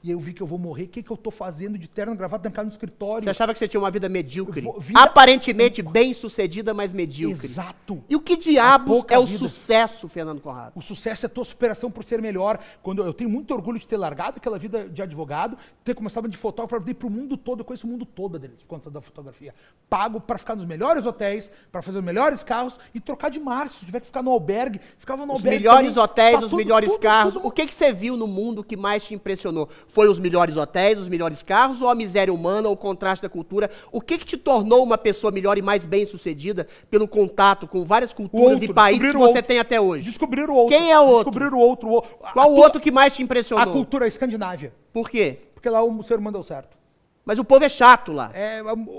E eu vi que eu vou morrer. O que eu tô fazendo de terno, gravata, trancado no escritório? Você achava que você tinha uma vida medíocre. Vida- Aparentemente bem-sucedida, mas medíocre. Exato. E o que diabos pouca é o vida. sucesso, Fernando Conrado? O sucesso é a tua superação por ser melhor. Quando eu tenho muito orgulho de ter largado aquela vida de advogado, ter começado de fotógrafo para ir para o mundo todo. Eu conheço o mundo todo deles, por conta da fotografia. Pago para ficar nos melhores hotéis, para fazer os melhores carros e trocar de mar. Se tiver que ficar no albergue, ficava no Os albergue. melhores também. hotéis, Tá os tudo- melhores tudo- carros. tudo- O que você viu no mundo que mais te impressionou? Foi os melhores hotéis, os melhores carros, ou a miséria humana, ou o contraste da cultura? O que te tornou uma pessoa melhor e mais bem-sucedida pelo contato com várias culturas e países que descobrir o você outro. tem até hoje? Descobrir o outro. Quem é o outro? Descobrir o outro. Qual o outro que mais te A impressionou? cultura escandinávia. Por quê? porque lá o ser humano deu certo. Mas o povo é chato lá.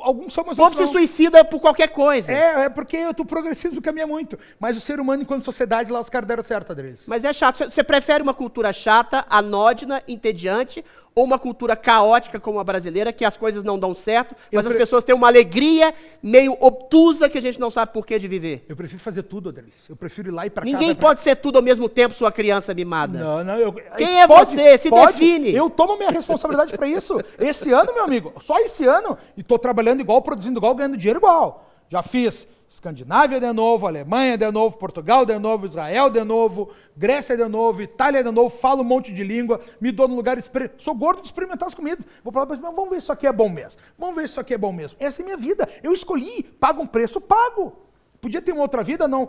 Alguns são, mas O povo se suicida por qualquer coisa. É porque o progressismo caminha muito. Mas o ser humano, enquanto sociedade, lá os caras deram certo, Adriles. Mas é chato. Você prefere uma cultura chata, anódina, entediante, ou uma cultura caótica como a brasileira, que as coisas não dão certo, mas as pessoas têm uma alegria meio obtusa que a gente não sabe por que de viver? Eu prefiro fazer tudo, Adriles. Eu prefiro ir lá e pra cá. Ninguém pode ser tudo ao mesmo tempo, sua criança mimada. Não. Quem é você? Se define. Eu tomo minha responsabilidade pra isso. Esse ano, meu amigo, só esse ano, e tô trabalhando igual, produzindo igual, ganhando dinheiro igual. Já fiz Escandinávia de novo, Alemanha de novo, Portugal de novo, Israel de novo, Grécia de novo, Itália de novo, falo um monte de língua, me dou no lugar, sou gordo de experimentar as comidas. Vou falar, mas vamos ver se isso aqui é bom mesmo. Vamos ver se isso aqui é bom mesmo. Essa é minha vida. Eu escolhi, pago um preço, pago. Podia ter uma outra vida, não.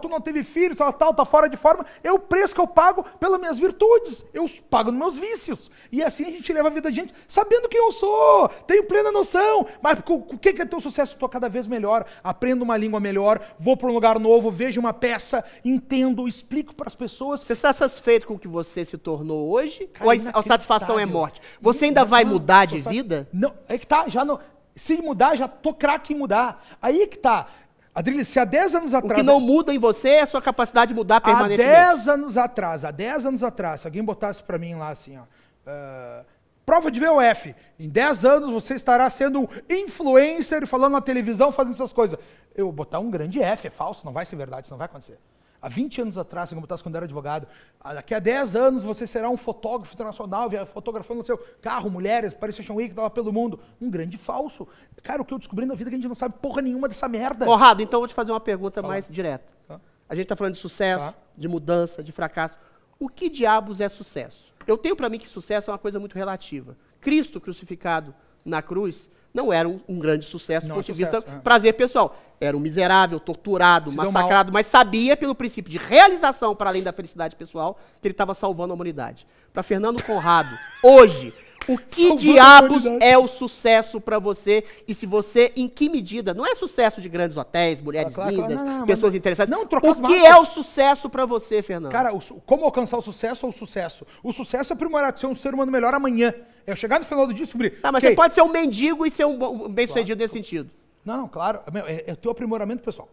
Tu não teve filhos, tá fora de forma. É o preço que eu pago pelas minhas virtudes. Eu pago nos meus vícios. E assim a gente leva a vida da gente sabendo quem eu sou. Tenho plena noção. Mas o que é teu sucesso? Estou cada vez melhor. Aprendo uma língua melhor. Vou para um lugar novo. Vejo uma peça. Entendo. Explico para as pessoas. Você está satisfeito com o que você se tornou hoje? Cara, ou a satisfação é morte? Você ainda vai mudar de vida? Não. É que tá. Já não, se mudar, já tô craque em mudar. Aí é que tá. Adriles, se há 10 anos atrás... O que não muda em você é a sua capacidade de mudar permanentemente. Há 10 anos atrás, se alguém botasse pra mim lá assim, prova de VOF, em 10 anos você estará sendo um influencer, falando na televisão, fazendo essas coisas. Eu vou botar um grande F, é falso, não vai ser verdade, isso não vai acontecer. Há 20 anos atrás, se eu botasse quando eu era advogado, daqui a 10 anos você será um fotógrafo internacional, fotografando o seu carro, mulheres, Paris Fashion Week, tava pelo mundo. Um grande falso. Cara, o que eu descobri na vida é que a gente não sabe porra nenhuma dessa merda. Conrado, então eu vou te fazer uma pergunta mais direta. Tá. A gente tá falando de sucesso, de mudança, de fracasso. O que diabos é sucesso? Eu tenho para mim que sucesso é uma coisa muito relativa. Cristo crucificado na cruz não era um grande sucesso do ponto de vista prazer pessoal. Era um miserável, torturado, massacrado, mas sabia, pelo princípio de realização para além da felicidade pessoal, que ele estava salvando a humanidade. Para Fernando Conrado, hoje, o que diabos é o sucesso para você? E se você, em que medida? Não é sucesso de grandes hotéis, mulheres lindas, pessoas interessantes. Não, o que é o sucesso para você, Fernando? Cara, como alcançar o sucesso ou o sucesso? O sucesso é aprimorar, ser um ser humano melhor amanhã. É eu chegar no final do dia e descobrir. Tá, mas você pode ser um mendigo e ser um bem-sucedido nesse sentido. Não, claro. É o teu aprimoramento pessoal.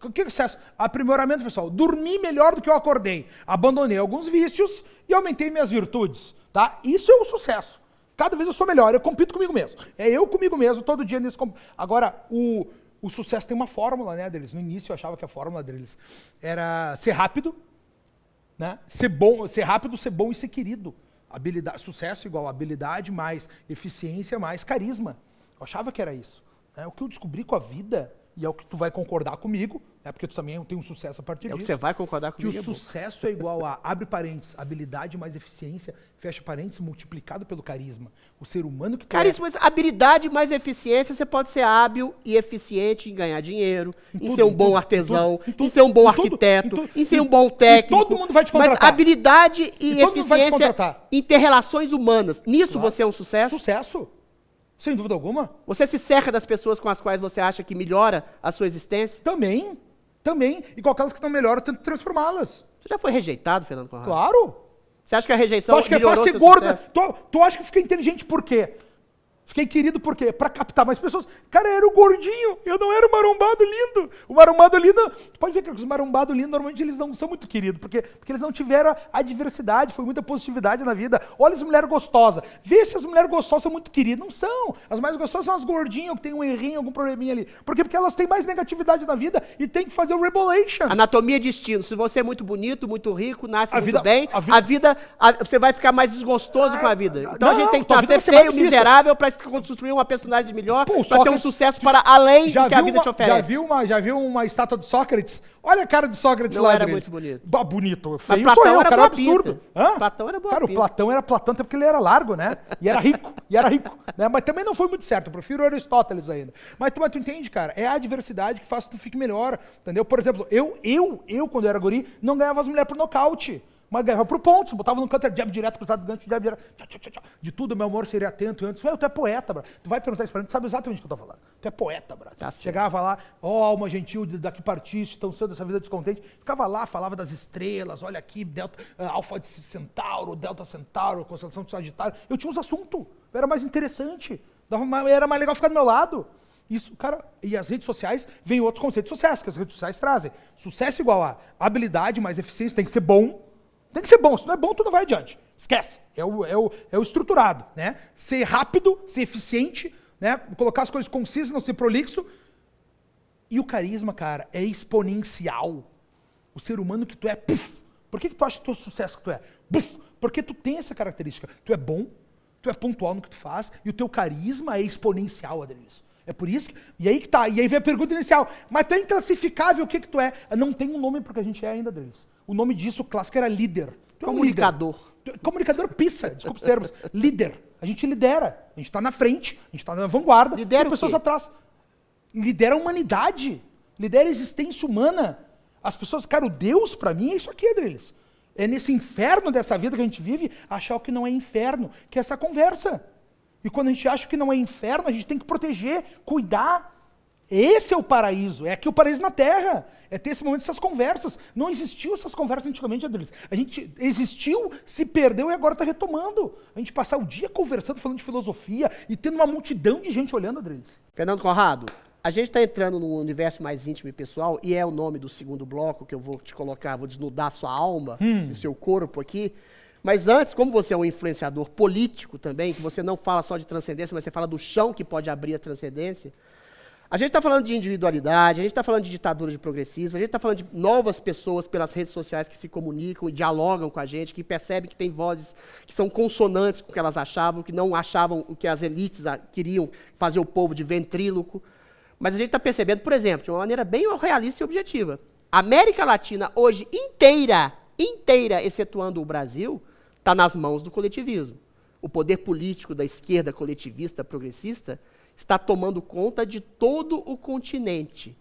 O que é sucesso? Aprimoramento pessoal. Dormi melhor do que eu acordei. Abandonei alguns vícios e aumentei minhas virtudes. Tá? Isso é o sucesso. Cada vez eu sou melhor, eu compito comigo mesmo. É eu comigo mesmo, todo dia nesse... Agora, o sucesso tem uma fórmula, né, deles. No início eu achava que a fórmula deles era ser rápido, né? Ser rápido, ser bom e ser querido. Sucesso igual habilidade mais eficiência mais carisma. Eu achava que era isso. O que eu descobri com a vida, e é o que tu vai concordar comigo, porque tu também tem um sucesso a partir disso. É o que você vai concordar comigo. Que o sucesso é igual a, abre parênteses, habilidade mais eficiência, fecha parênteses, multiplicado pelo carisma. O ser humano que... Carisma, mas habilidade mais eficiência, você pode ser hábil e eficiente em ganhar dinheiro, em ser um bom artesão, em ser um bom arquiteto, em ser um bom técnico. Todo mundo vai te contratar. Mas habilidade e eficiência em ter relações humanas. Nisso você é um sucesso? Sucesso. Sem dúvida alguma. Você se cerca das pessoas com as quais você acha que melhora a sua existência? Também. E com aquelas que não melhoram, eu tento transformá-las. Você já foi rejeitado, Fernando Conrado? Claro. Você acha que a rejeição tu acha que é fácil ser gorda? Tu acha que fica inteligente por quê? Fiquei querido por quê? Pra captar mais pessoas. Cara, eu era o gordinho, eu não era o marombado lindo. O marombado lindo... Tu pode ver que os marombados lindos, normalmente, eles não são muito queridos, porque eles não tiveram a diversidade, foi muita positividade na vida. Olha as mulheres gostosas. Vê se as mulheres gostosas são muito queridas. Não são. As mais gostosas são as gordinhas, que tem um errinho, algum probleminha ali. Por quê? Porque elas têm mais negatividade na vida e tem que fazer o rebolation. Anatomia de destino. Se você é muito bonito, muito rico, nasce muito bem, você vai ficar mais desgostoso com a vida. Então a gente tem que nascer feio, miserável, pra construir uma personalidade melhor, para ter um sucesso para além do que a vida te oferece. Já viu uma estátua de Sócrates? Olha a cara de Sócrates não lá. Não era muito bonito. Bonito. Feio sou eu, cara, é um absurdo. Platão era boa cara, o Platão era Platão até porque ele era largo, né? E era rico, né? Mas também não foi muito certo. Eu prefiro Aristóteles ainda. Mas tu entende, cara? É a adversidade que faz que tu fique melhor, entendeu? Por exemplo, eu quando eu era guri, não ganhava as mulheres por nocaute. Uma guerra pro ponto, você botava no canto, jab direto, cruzado do gancho, jab direto, de tudo, meu amor seria atento antes. Tu é poeta, bro. Tu vai perguntar isso pra mim, tu sabe exatamente o que eu tô falando. Tu é poeta, bro. Tá. Chegava lá, alma gentil, daqui partiste, tão cedo dessa vida descontente. Ficava lá, falava das estrelas, olha aqui, Delta, Alfa de Centauro, Delta Centauro, constelação de Sagitário. Eu tinha uns assuntos, era mais interessante, era mais legal ficar do meu lado. Isso, cara, e as redes sociais, vem outro conceito de sucesso, que as redes sociais trazem. Sucesso igual a habilidade mais eficiência, tem que ser bom. Tem que ser bom, se não é bom, tu não vai adiante. Esquece, é o estruturado, né? Ser rápido, ser eficiente, né? Colocar as coisas concisas, não ser prolixo. E o carisma, cara, é exponencial. O ser humano que tu é, puff. Por que tu acha que tu é o sucesso que tu é? Puff. Porque tu tem essa característica. Tu é bom, tu é pontual no que tu faz, e o teu carisma é exponencial, Adriano. É por isso que... E aí que tá, e aí vem a pergunta inicial. Mas tu é inclassificável, o que tu é? Não tem um nome porque a gente é ainda, Adriano. O nome disso, clássico, era líder. Comunicador. Comunicador pizza, desculpa os termos. Líder. A gente lidera. A gente tá na frente, a gente tá na vanguarda. Lidera tem pessoas atrás. Lidera a humanidade. Lidera a existência humana. As pessoas, cara, o Deus pra mim é isso aqui, Adriles. É nesse inferno dessa vida que a gente vive, achar o que não é inferno, que é essa conversa. E quando a gente acha que não é inferno, a gente tem que proteger, cuidar. Esse é o paraíso, é aqui o paraíso na Terra. É ter esse momento, essas conversas. Não existiu essas conversas antigamente, Adriles. A gente existiu, se perdeu e agora está retomando. A gente passar o dia conversando, falando de filosofia e tendo uma multidão de gente olhando, Adriles. Fernando Conrado, a gente está entrando num universo mais íntimo e pessoal, e é o nome do segundo bloco que eu vou te colocar, vou desnudar sua alma, o seu corpo aqui. Mas antes, como você é um influenciador político também, que você não fala só de transcendência, mas você fala do chão que pode abrir a transcendência, a gente está falando de individualidade, a gente está falando de ditadura de progressismo, a gente está falando de novas pessoas pelas redes sociais que se comunicam e dialogam com a gente, que percebem que tem vozes que são consonantes com o que elas achavam, que não achavam o que as elites queriam fazer o povo de ventríloco. Mas a gente está percebendo, por exemplo, de uma maneira bem realista e objetiva, a América Latina hoje inteira, excetuando o Brasil, está nas mãos do coletivismo. O poder político da esquerda coletivista, progressista, está tomando conta de todo o continente.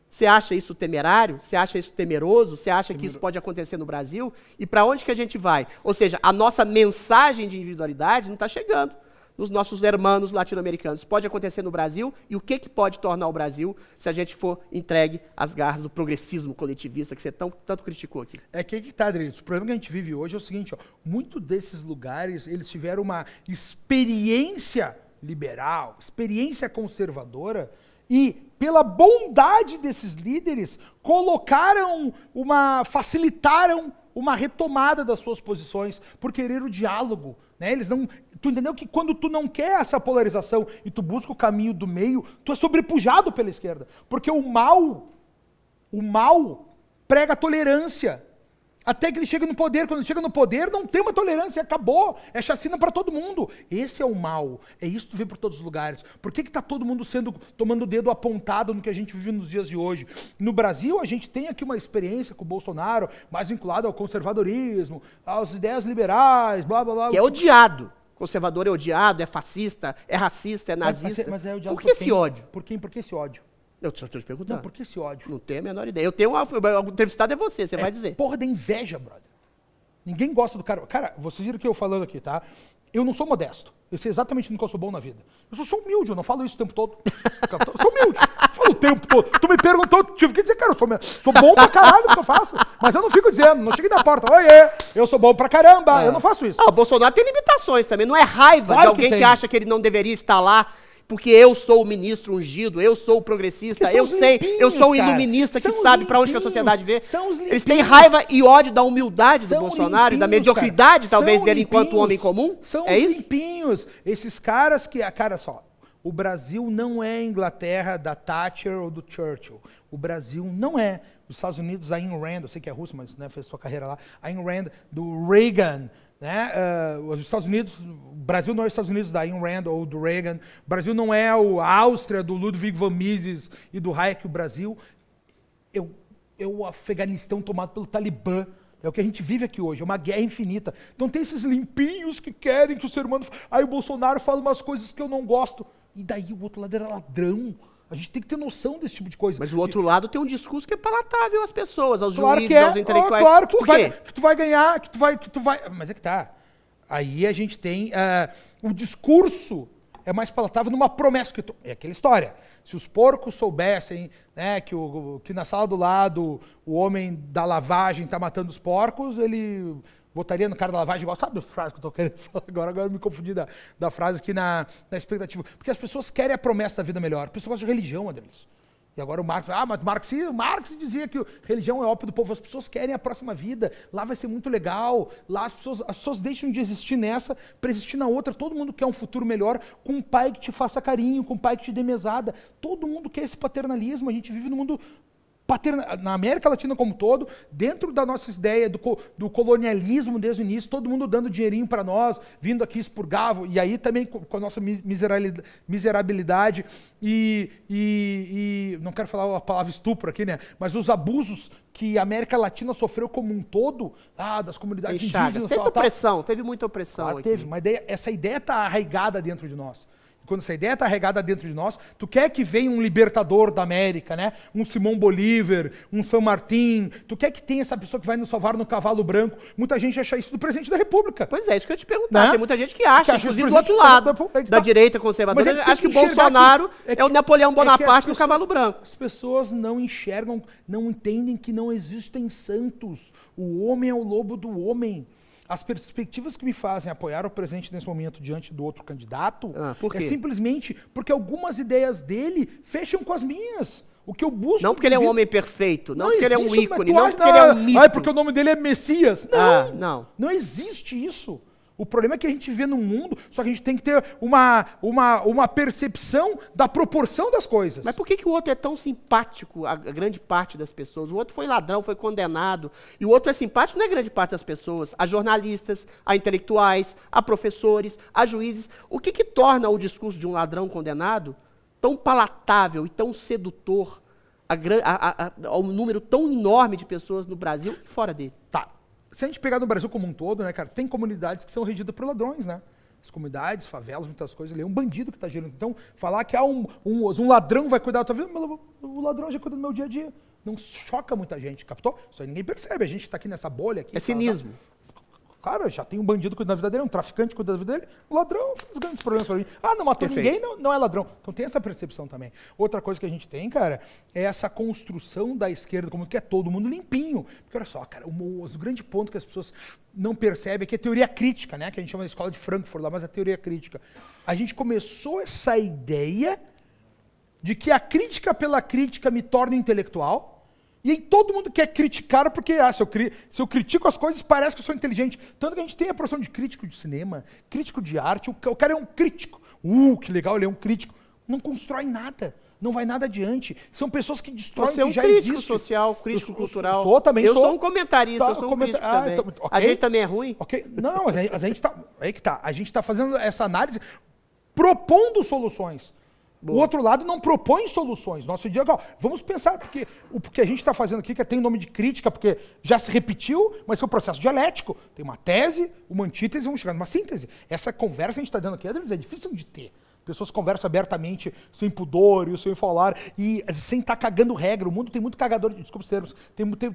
Você acha isso temerário? Você acha isso temeroso? Você acha que isso pode acontecer no Brasil? E para onde que a gente vai? Ou seja, a nossa mensagem de individualidade não está chegando nos nossos irmãos latino-americanos. Isso pode acontecer no Brasil, e o que pode tornar o Brasil se a gente for entregue às garras do progressismo coletivista que você tanto criticou aqui? É que tá, Adriano. O problema que a gente vive hoje é o seguinte, ó, muitos desses lugares, eles tiveram uma experiência liberal, experiência conservadora, e pela bondade desses líderes, facilitaram uma retomada das suas posições por querer o diálogo, né? Eles não, tu entendeu que quando tu não quer essa polarização e tu busca o caminho do meio, tu é sobrepujado pela esquerda, porque o mal prega a tolerância. Até que ele chega no poder. Quando ele chega no poder, não tem uma tolerância, acabou. É chacina para todo mundo. Esse é o mal. É isso que tu vê por todos os lugares. Por que está todo mundo tomando o dedo apontado no que a gente vive nos dias de hoje? No Brasil, a gente tem aqui uma experiência com o Bolsonaro, mais vinculada ao conservadorismo, às ideias liberais, blá, blá, blá. Que é odiado. Conservador é odiado, é fascista, é racista, é nazista. Mas é odiado por que esse ódio? Por que esse ódio? Eu estou te perguntando. Não, por que esse ódio? Não tenho a menor ideia. Eu tenho o entrevistado é você vai dizer. Porra da inveja, brother. Ninguém gosta do cara. Cara, vocês viram o que eu falando aqui, tá? Eu não sou modesto. Eu sei exatamente no que eu sou bom na vida. Eu sou humilde, eu não falo isso o tempo todo. Eu sou humilde. Eu falo o tempo todo. Tu me perguntou, eu tive que dizer, cara, eu sou bom pra caralho no que eu faço. Mas eu não fico dizendo, não cheguei na porta, oiê, eu sou bom pra caramba. Eu não faço isso. O Bolsonaro tem limitações também. Não é raiva de alguém que acha que ele não deveria estar lá. Porque eu sou o ministro ungido, eu sou o progressista, eu sou o iluminista que sabe para onde que a sociedade vê. Eles têm raiva e ódio da humildade do Bolsonaro e da mediocridade, talvez, dele enquanto homem comum. São os limpinhos. Esses caras que... Cara, só, o Brasil não é a Inglaterra da Thatcher ou do Churchill. O Brasil não é. Os Estados Unidos, a Ayn Rand, eu sei que é russo, mas né, fez sua carreira lá, a Ayn Rand, do Reagan, né? Os Estados Unidos, o Brasil não é os Estados Unidos da Ayn Rand ou do Reagan, o Brasil não é a Áustria do Ludwig von Mises e do Hayek. O Brasil é o Afeganistão tomado pelo Talibã. É o que a gente vive aqui hoje, é uma guerra infinita. Então tem esses limpinhos que querem que o ser humano... Aí o Bolsonaro fala umas coisas que eu não gosto. E daí o outro lado era ladrão. A gente tem que ter noção desse tipo de coisa. Mas o outro lado tem um discurso que é palatável às pessoas, aos Claro juízes, que é. aos intelectuais. Claro que Por quê? tu vai ganhar, que tu vai... Mas é que tá. Aí a gente tem... o discurso é mais palatável numa promessa. É aquela história. Se os porcos soubessem, né, que na sala do lado o homem da lavagem tá matando os porcos, ele votaria no cara da lavagem igual. Sabe a frase que eu tô querendo falar agora? Agora eu me confundi da frase aqui na expectativa. Porque as pessoas querem a promessa da vida melhor. As pessoas gostam de religião, Adriles. E agora o Marx, mas Marx dizia que religião é ópio do povo. As pessoas querem a próxima vida, lá vai ser muito legal, lá as pessoas deixam de existir nessa para existir na outra. Todo mundo quer um futuro melhor com um pai que te faça carinho, com um pai que te dê mesada. Todo mundo quer esse paternalismo, a gente vive no mundo na América Latina como um todo, dentro da nossa ideia do colonialismo desde o início, todo mundo dando dinheirinho para nós, vindo aqui expurgar, e aí também com a nossa miserabilidade e não quero falar a palavra estupro aqui, né? Mas os abusos que a América Latina sofreu como um todo, das comunidades indígenas. Teve opressão, teve muita opressão. Claro, aqui. teve, mas essa ideia está arraigada dentro de nós. Quando essa ideia está regada dentro de nós, tu quer que venha um libertador da América, né? Um Simão Bolívar, um São Martín, tu quer que tenha essa pessoa que vai nos salvar no cavalo branco. Muita gente acha isso do presidente da República. Pois é, isso que eu ia te perguntar. Né? Tem muita gente que acha, inclusive do outro lado, lado, da direita conservadora, acha que o Bolsonaro é o Napoleão Bonaparte do cavalo branco. As pessoas não enxergam, não entendem que não existem santos. O homem é o lobo do homem. As perspectivas que me fazem apoiar o presidente nesse momento diante do outro candidato é simplesmente porque algumas ideias dele fecham com as minhas. O que eu busco... Não porque ele é um homem perfeito, não porque ele é um existe, ícone, não porque ele é um mito. Porque o nome dele é Messias. Não, não existe isso. O problema é que a gente vê no mundo, só que a gente tem que ter uma percepção da proporção das coisas. Mas por que o outro é tão simpático, a grande parte das pessoas? O outro foi ladrão, foi condenado. E o outro é simpático, não é a grande parte das pessoas. A jornalistas, a intelectuais, a professores, a juízes. O que torna o discurso de um ladrão condenado tão palatável e tão sedutor ao número tão enorme de pessoas no Brasil e fora dele? Tá. Se a gente pegar no Brasil como um todo, né, cara, tem comunidades que são regidas por ladrões, né? As comunidades, favelas, muitas coisas, ele é um bandido que está gerando. Então, falar que um ladrão vai cuidar da tua vida, o ladrão já cuida do meu dia a dia. Não choca muita gente, captou? Isso aí ninguém percebe. A gente está aqui nessa bolha aqui. É cinismo. Cara, já tem um bandido cuidando da vida dele, um traficante cuidando da vida dele, o ladrão faz grandes problemas para mim. Não matou ninguém, não é ladrão. Então tem essa percepção também. Outra coisa que a gente tem, cara, é essa construção da esquerda, como que é todo mundo limpinho. Porque olha só, cara, o grande ponto que as pessoas não percebem é que a teoria crítica, né, que a gente chama de escola de Frankfurt lá, mas a teoria crítica. A gente começou essa ideia de que a crítica pela crítica me torna intelectual. E aí todo mundo quer criticar porque se eu critico as coisas parece que eu sou inteligente. Tanto que a gente tem a profissão de crítico de cinema, crítico de arte, o cara é um crítico. Que legal, ele é um crítico. Não constrói nada, não vai nada adiante. São pessoas que destroem o que já existe. Você é um crítico social, crítico cultural. Eu sou um comentarista, eu sou um crítico também. Então, okay. A gente também é ruim? Okay. Não, mas a gente tá... Aí que tá. A gente tá fazendo essa análise propondo soluções. Boa. O outro lado não propõe soluções. Nosso dia, vamos pensar, porque o que a gente está fazendo aqui, que tem nome de crítica, porque já se repetiu, mas é um processo dialético. Tem uma tese, uma antítese, vamos chegar numa síntese. Essa conversa que a gente está dando aqui, é difícil de ter. Pessoas conversam abertamente, sem pudor e sem falar, e sem estar cagando regra. O mundo tem muito cagador, desculpa os termos,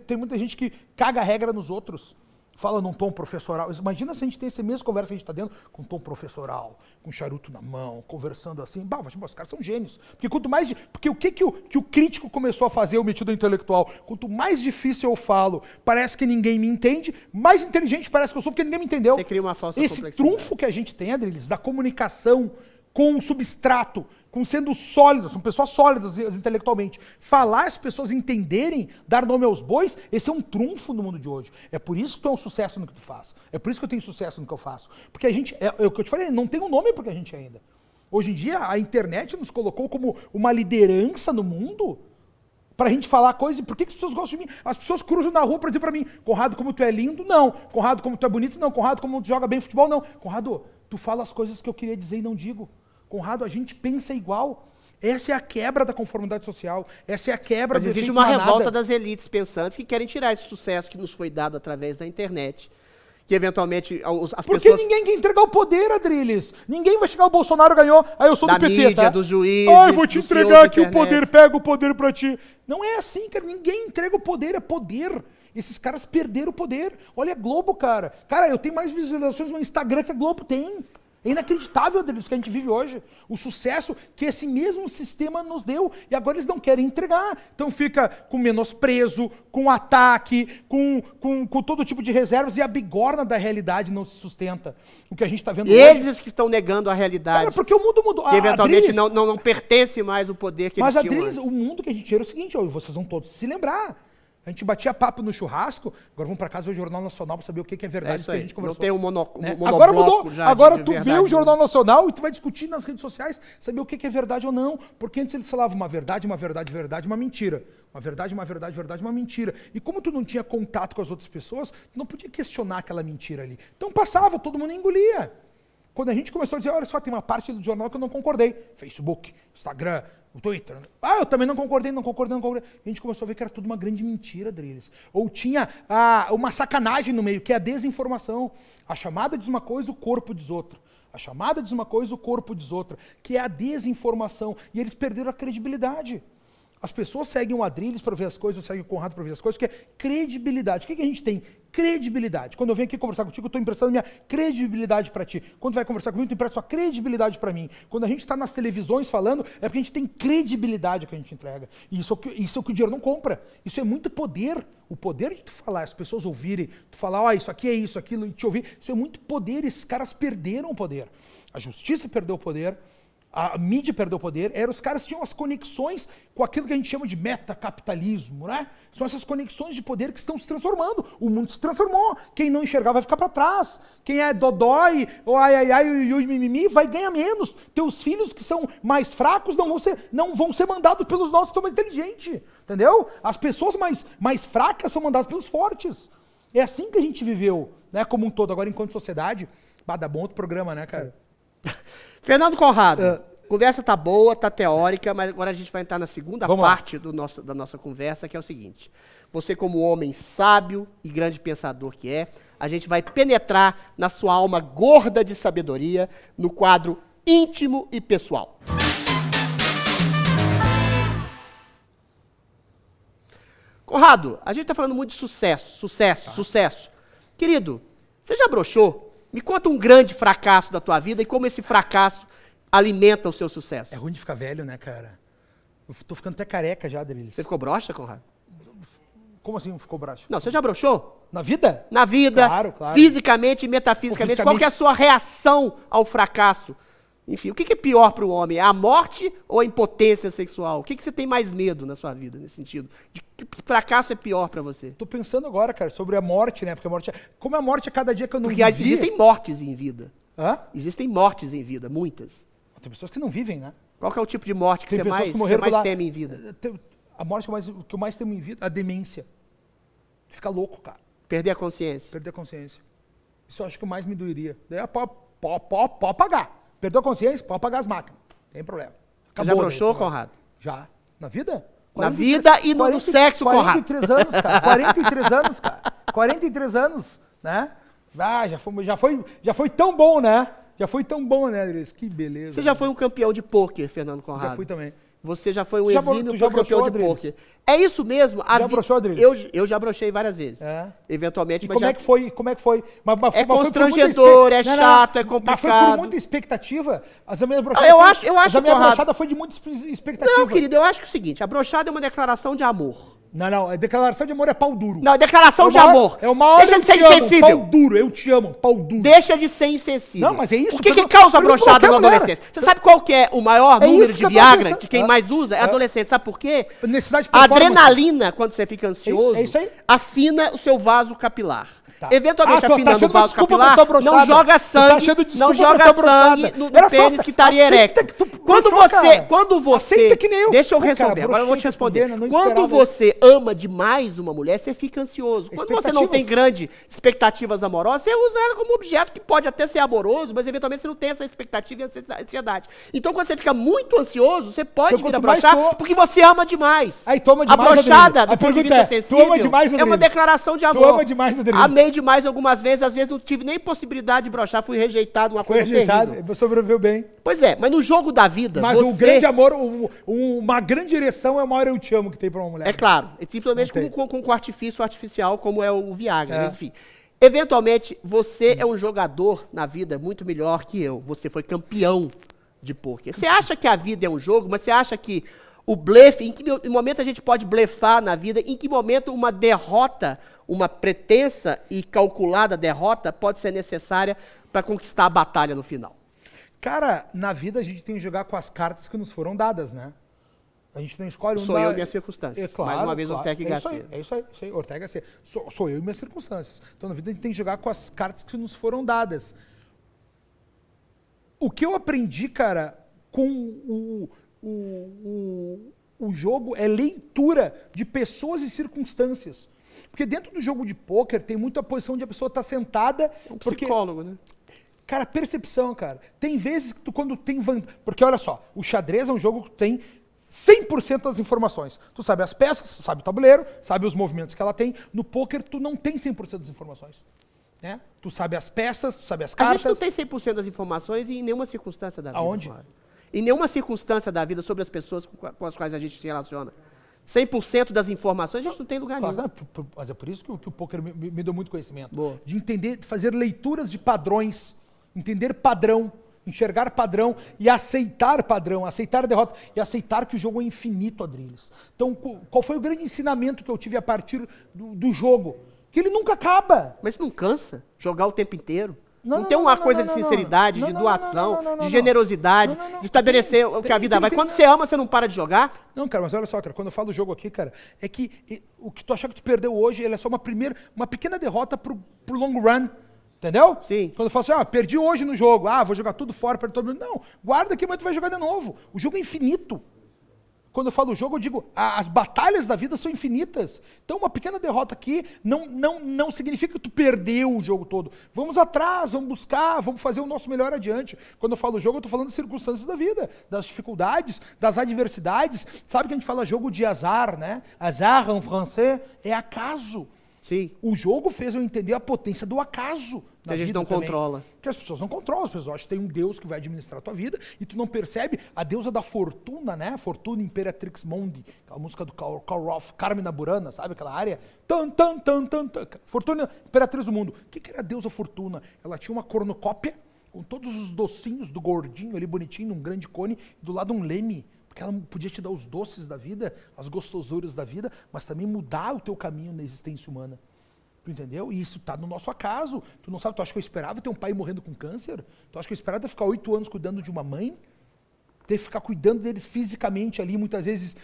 tem muita gente que caga regra nos outros. Fala num tom professoral. Imagina se a gente tem essa mesma conversa que a gente está dando com um tom professoral, com charuto na mão, conversando assim. Os caras são gênios. Porque quanto mais... Porque o que o crítico começou a fazer, o metido intelectual? Quanto mais difícil eu falo, parece que ninguém me entende, mais inteligente parece que eu sou, porque ninguém me entendeu. Você cria uma falsa complexidade. Esse trunfo que a gente tem, Adriles, da comunicação com o substrato, com sendo sólidas, são pessoas sólidas intelectualmente. Falar, as pessoas entenderem, dar nome aos bois, esse é um trunfo no mundo de hoje. É por isso que tu é um sucesso no que tu faz. É por isso que eu tenho sucesso no que eu faço. Porque a gente, é o que eu te falei, não tem um nome porque a gente ainda. Hoje em dia, a internet nos colocou como uma liderança no mundo pra gente falar coisas. E por que as pessoas gostam de mim? As pessoas cruzam na rua pra dizer pra mim, Conrado, como tu é lindo? Não. Conrado, como tu é bonito? Não. Conrado, como tu joga bem futebol? Não. Conrado, tu fala as coisas que eu queria dizer e não digo. Conrado, a gente pensa igual. Essa é a quebra da conformidade social. Essa é a quebra do existe uma revolta das elites pensantes que querem tirar esse sucesso que nos foi dado através da internet. que eventualmente as Porque pessoas ninguém quer entregar o poder, Adriles. Ninguém vai chegar, o Bolsonaro ganhou, aí eu sou da do PT, mídia, tá? dos juízes, Ai, vou te dos entregar CEOs da aqui o internet. poder, pega o poder pra ti. Não é assim, cara. Ninguém entrega o poder, é poder. Esses caras perderam o poder. Olha a Globo, cara. Cara, eu tenho mais visualizações no Instagram que a Globo tem. É inacreditável, Adriles, que a gente vive hoje. O sucesso que esse mesmo sistema nos deu. E agora eles não querem entregar. Então fica com menosprezo, com ataque, com todo tipo de reservas. E a bigorna da realidade não se sustenta. O que a gente está vendo Eles que estão negando a realidade. Cara, porque o mundo mudou. Que eventualmente Adriles, não pertence mais o poder que mas, eles tinham Adriles, antes. o mundo que a gente era é o seguinte, ó, vocês vão todos se lembrar. A gente batia papo no churrasco, agora vamos para casa ver o Jornal Nacional para saber o que é verdade isso do que a aí. gente conversou. Não tem um né? monobloco Agora mudou. já Agora de tu vê verdade, o Jornal Nacional e tu vai discutir nas redes sociais, saber o que é verdade ou não. Porque antes eles falavam uma verdade, uma mentira. Uma verdade, uma mentira. E como tu não tinha contato com as outras pessoas, tu não podia questionar aquela mentira ali. Então passava, todo mundo engolia. Quando a gente começou a dizer, olha só, tem uma parte do jornal que eu não concordei. Facebook, Instagram, o Twitter. Ah, eu também não concordei. A gente começou a ver que era tudo uma grande mentira, Adriles. Ou tinha uma sacanagem no meio, que é a desinformação. A chamada diz uma coisa, o corpo diz outra. A chamada diz uma coisa, o corpo diz outra. Que é a desinformação. E eles perderam a credibilidade. As pessoas seguem o Adriles para ver as coisas, eu seguem o Conrado para ver as coisas, que é credibilidade. O que a gente tem? Credibilidade. Quando eu venho aqui conversar contigo, eu estou emprestando minha credibilidade para ti. Quando tu vai conversar comigo, tu empresta sua credibilidade para mim. Quando a gente está nas televisões falando, é porque a gente tem credibilidade que a gente entrega. E isso é o que o dinheiro não compra. Isso é muito poder. O poder de tu falar, as pessoas ouvirem, tu falar, ó, isso aqui é isso, aquilo, e te ouvir, isso é muito poder. Esses caras perderam o poder. A justiça perdeu o poder. A mídia perdeu o poder, os caras que tinham as conexões com aquilo que a gente chama de metacapitalismo, né? São essas conexões de poder que estão se transformando. O mundo se transformou. Quem não enxergar vai ficar para trás. Quem é dodói, ou ui, mimimi, vai ganhar menos. Teus filhos que são mais fracos não vão ser mandados pelos nossos que são mais inteligentes. Entendeu? As pessoas mais fracas são mandadas pelos fortes. É assim que a gente viveu, né? Como um todo. Agora, enquanto sociedade, dá bom outro programa, né, cara? Fernando Conrado, conversa tá boa, tá teórica, mas agora a gente vai entrar na segunda parte da nossa conversa, que é o seguinte. Você como homem sábio e grande pensador que é, a gente vai penetrar na sua alma gorda de sabedoria, no quadro íntimo e pessoal. Conrado, a gente tá falando muito de sucesso. Querido, você já broxou? Me conta um grande fracasso da tua vida e como esse fracasso alimenta o seu sucesso. É ruim de ficar velho, né, cara? Eu tô ficando até careca já, Adriles. Você ficou broxa, Conrado? Como assim ficou broxa? Não, você já broxou? Na vida? Na vida, Claro. fisicamente e metafisicamente. Qual que é a sua reação ao fracasso? Enfim, o que é pior para o homem? É a morte ou a impotência sexual? O que você tem mais medo na sua vida, nesse sentido? De que fracasso é pior para você? Tô pensando agora, cara, sobre a morte, né? Porque como a morte é cada dia que eu não Porque vivi... existem mortes em vida. Hã? Existem mortes em vida, muitas. Tem pessoas que não vivem, né? Qual que é o tipo de morte que Tem você pessoas mais, que morreram lá. teme em vida? A morte que eu mais temo em vida, a demência. Ficar louco, cara. Perder a consciência. Perder a consciência. Isso eu acho que mais me doeria. Daí pode pagar. Perdeu a consciência, pode pagar as máquinas. Tem problema. Você já broxou, Conrado? Já. Na vida? Na vida e no sexo, Conrado. 43 anos, cara. 43 anos, cara. 43 anos, né? Ah, já foi tão bom, né? Já foi tão bom, né, Adriles? Que beleza. Você já foi um campeão de pôquer, Fernando Conrado? Já fui também. Você já foi um Tu já campeão broxou, de Adriles? pôquer. É isso mesmo. Já broxou, Adriles? Eu já brochei várias vezes. É. Eventualmente, E mas como é que foi? Mas É foi por muita constrangedor, é Não, chato, é Mas foi complicado. por muita expectativa. As minhas brochadas Eu acho, a minha Conrado. brochada foi de muita expectativa. Não, querido, eu acho que é o seguinte, a brochada é uma declaração de amor. Não, a declaração de amor é pau duro. Não, declaração de amor. É o maior Deixa de ser insensível. Pau duro, eu te amo, pau duro. Deixa de ser insensível. Não, mas é isso, O que pelo- causa pelo brochada qualquer na mulher. adolescência? Você sabe qual que é o maior É número isso de que eu tô Viagra pensando. que quem mais usa? É adolescente. Sabe por quê? Necessidade de A performance. adrenalina, quando você fica ansioso, É isso aí. afina o seu vaso capilar. Tá. Eventualmente, Tu tá afinando o achando vaso desculpa capilar, pra tua não brochada. joga Tu tá sangue, achando não desculpa joga pra tua sangue brochada. no Era só pênis que estaria aceita ereto. que tu Quando você... Aceita que nem eu. Deixa eu Pô, cara, resolver, agora eu vou te brochei, responder. não Quando esperava você ama demais uma mulher, você fica ansioso. Quando você não tem grandes expectativas amorosas, você usa ela como objeto que pode até ser amoroso, mas eventualmente você não tem essa expectativa e essa ansiedade. Então quando você fica muito ansioso, você pode vir a brochar porque você ama demais. Aí toma demais, a brochada, Adriles. do ponto de vista sensível, tu ama demais, é uma Adriles? declaração de amor. Tu ama demais, Adriles? Amei demais algumas vezes, às vezes não tive nem possibilidade de brochar, fui rejeitado, uma coisa terrível. Sobreviveu bem. Pois é, mas no jogo da vida, mas o grande amor, uma grande direção é o maior eu te amo que tem pra uma mulher. É claro, simplesmente com artifício artificial, como é o Viagra, mas enfim. Eventualmente, você é um jogador na vida muito melhor que eu. Você foi campeão de pôquer. Você acha que a vida é um jogo, mas você acha que o blefe, em que momento a gente pode blefar na vida, em que momento uma derrota, uma pretensa e calculada derrota pode ser necessária para conquistar a batalha no final? Cara, na vida a gente tem que jogar com as cartas que nos foram dadas, né? A gente não escolhe Sou eu e minhas circunstâncias. Claro, mais uma vez, Ortega e Gasset. É isso aí, Ortega e Gasset. Sou eu e minhas circunstâncias. Então na vida a gente tem que jogar com as cartas que nos foram dadas. O que eu aprendi, cara, com o jogo é leitura de pessoas e circunstâncias. Porque dentro do jogo de pôquer tem muita posição de a pessoa estar sentada... É um psicólogo, né? Cara, percepção, cara. Tem vezes que tu, quando tem... Porque olha só, o xadrez é um jogo que tem 100% das informações. Tu sabe as peças, sabe o tabuleiro, sabe os movimentos que ela tem. No pôquer, tu não tem 100% das informações. Né? Tu sabe as peças, tu sabe as cartas. A gente não tem 100% das informações em nenhuma circunstância da vida. Aonde? Claro. Em nenhuma circunstância da vida sobre as pessoas com as quais a gente se relaciona. 100% das informações a gente não tem lugar nenhum. Mas é por isso que o pôquer me deu muito conhecimento. Boa. De entender, de fazer leituras de padrões, entender padrão, enxergar padrão e aceitar padrão, aceitar a derrota e aceitar que o jogo é infinito, Adriles. Então, qual foi o grande ensinamento que eu tive a partir do jogo? Que ele nunca acaba. Mas não cansa jogar o tempo inteiro? Não tem uma coisa de sinceridade, de doação, de generosidade, de estabelecer o que a vida vai. Quando você ama, você não para de jogar? Não, cara, mas olha só, cara, quando eu falo jogo aqui, cara, é que o que tu achar que tu perdeu hoje, ele é só uma pequena derrota pro long run. Entendeu? Sim. Quando eu falo assim, perdi hoje no jogo, vou jogar tudo fora, perdi todo mundo. Não, guarda aqui, mas tu vai jogar de novo. O jogo é infinito. Quando eu falo jogo, eu digo, as batalhas da vida são infinitas. Então, uma pequena derrota aqui não significa que tu perdeu o jogo todo. Vamos atrás, vamos buscar, vamos fazer o nosso melhor adiante. Quando eu falo jogo, eu estou falando das circunstâncias da vida, das dificuldades, das adversidades. Sabe que a gente fala jogo de azar, né? Azar, em francês, é acaso. Sim. O jogo fez eu entender a potência do acaso. Que a gente não controla. Que as pessoas não controlam, as pessoas acham que tem um Deus que vai administrar a tua vida e tu não percebe a deusa da fortuna, né? Fortuna Imperatrix Mundi, aquela música do Karl Roth, Carmina Burana, sabe aquela área? Fortuna Imperatriz do Mundo. O que era a deusa Fortuna? Ela tinha uma cornucópia com todos os docinhos do gordinho ali bonitinho, num grande cone, e do lado um leme. Porque ela podia te dar os doces da vida, as gostosuras da vida, mas também mudar o teu caminho na existência humana. Tu entendeu? E isso tá no nosso acaso. Tu não sabe, tu acha que eu esperava ter um pai morrendo com câncer? Tu acha que eu esperava ficar 8 anos cuidando de uma mãe? Ter que ficar cuidando deles fisicamente ali, muitas vezes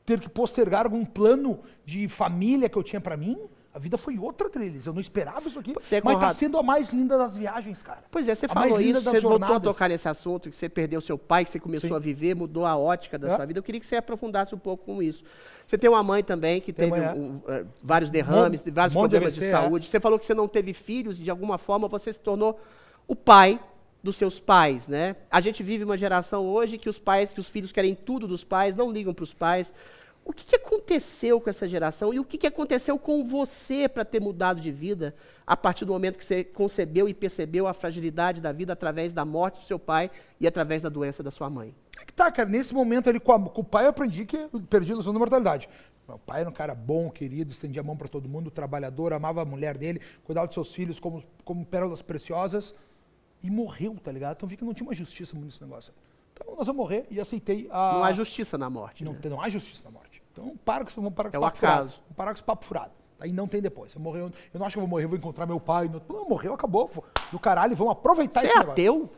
ter que postergar algum plano de família que eu tinha pra mim? A vida foi outra deles. Eu não esperava isso aqui. Mas tá sendo a mais linda das viagens, cara. Pois é, você falou isso, você voltou a tocar nesse assunto, que você perdeu seu pai, que você começou a viver, mudou a ótica da sua vida. Eu queria que você aprofundasse um pouco com isso. Você tem uma mãe também que teve vários derrames, vários problemas de saúde. Você falou que você não teve filhos e de alguma forma você se tornou o pai dos seus pais, né? A gente vive uma geração hoje que os filhos querem tudo dos pais, não ligam para os pais. O que aconteceu com essa geração e o que aconteceu com você para ter mudado de vida a partir do momento que você concebeu e percebeu a fragilidade da vida através da morte do seu pai e através da doença da sua mãe? É que tá, cara, nesse momento ali com o pai eu aprendi que eu perdi a ilusão da mortalidade. Meu pai era um cara bom, querido, estendia a mão para todo mundo, trabalhador, amava a mulher dele, cuidava dos seus filhos como pérolas preciosas e morreu, tá ligado? Então vi que não tinha uma justiça nesse negócio. Então nós vamos morrer e aceitei a... Não há justiça na morte. Não há justiça na morte. Então vamos parar com esse papo furado. Vamos parar com esse papo furado. Aí não tem depois. Eu não acho que eu vou morrer, vou encontrar meu pai. Não, morreu, acabou. Do caralho, vamos aproveitar esse negócio. Você é ateu?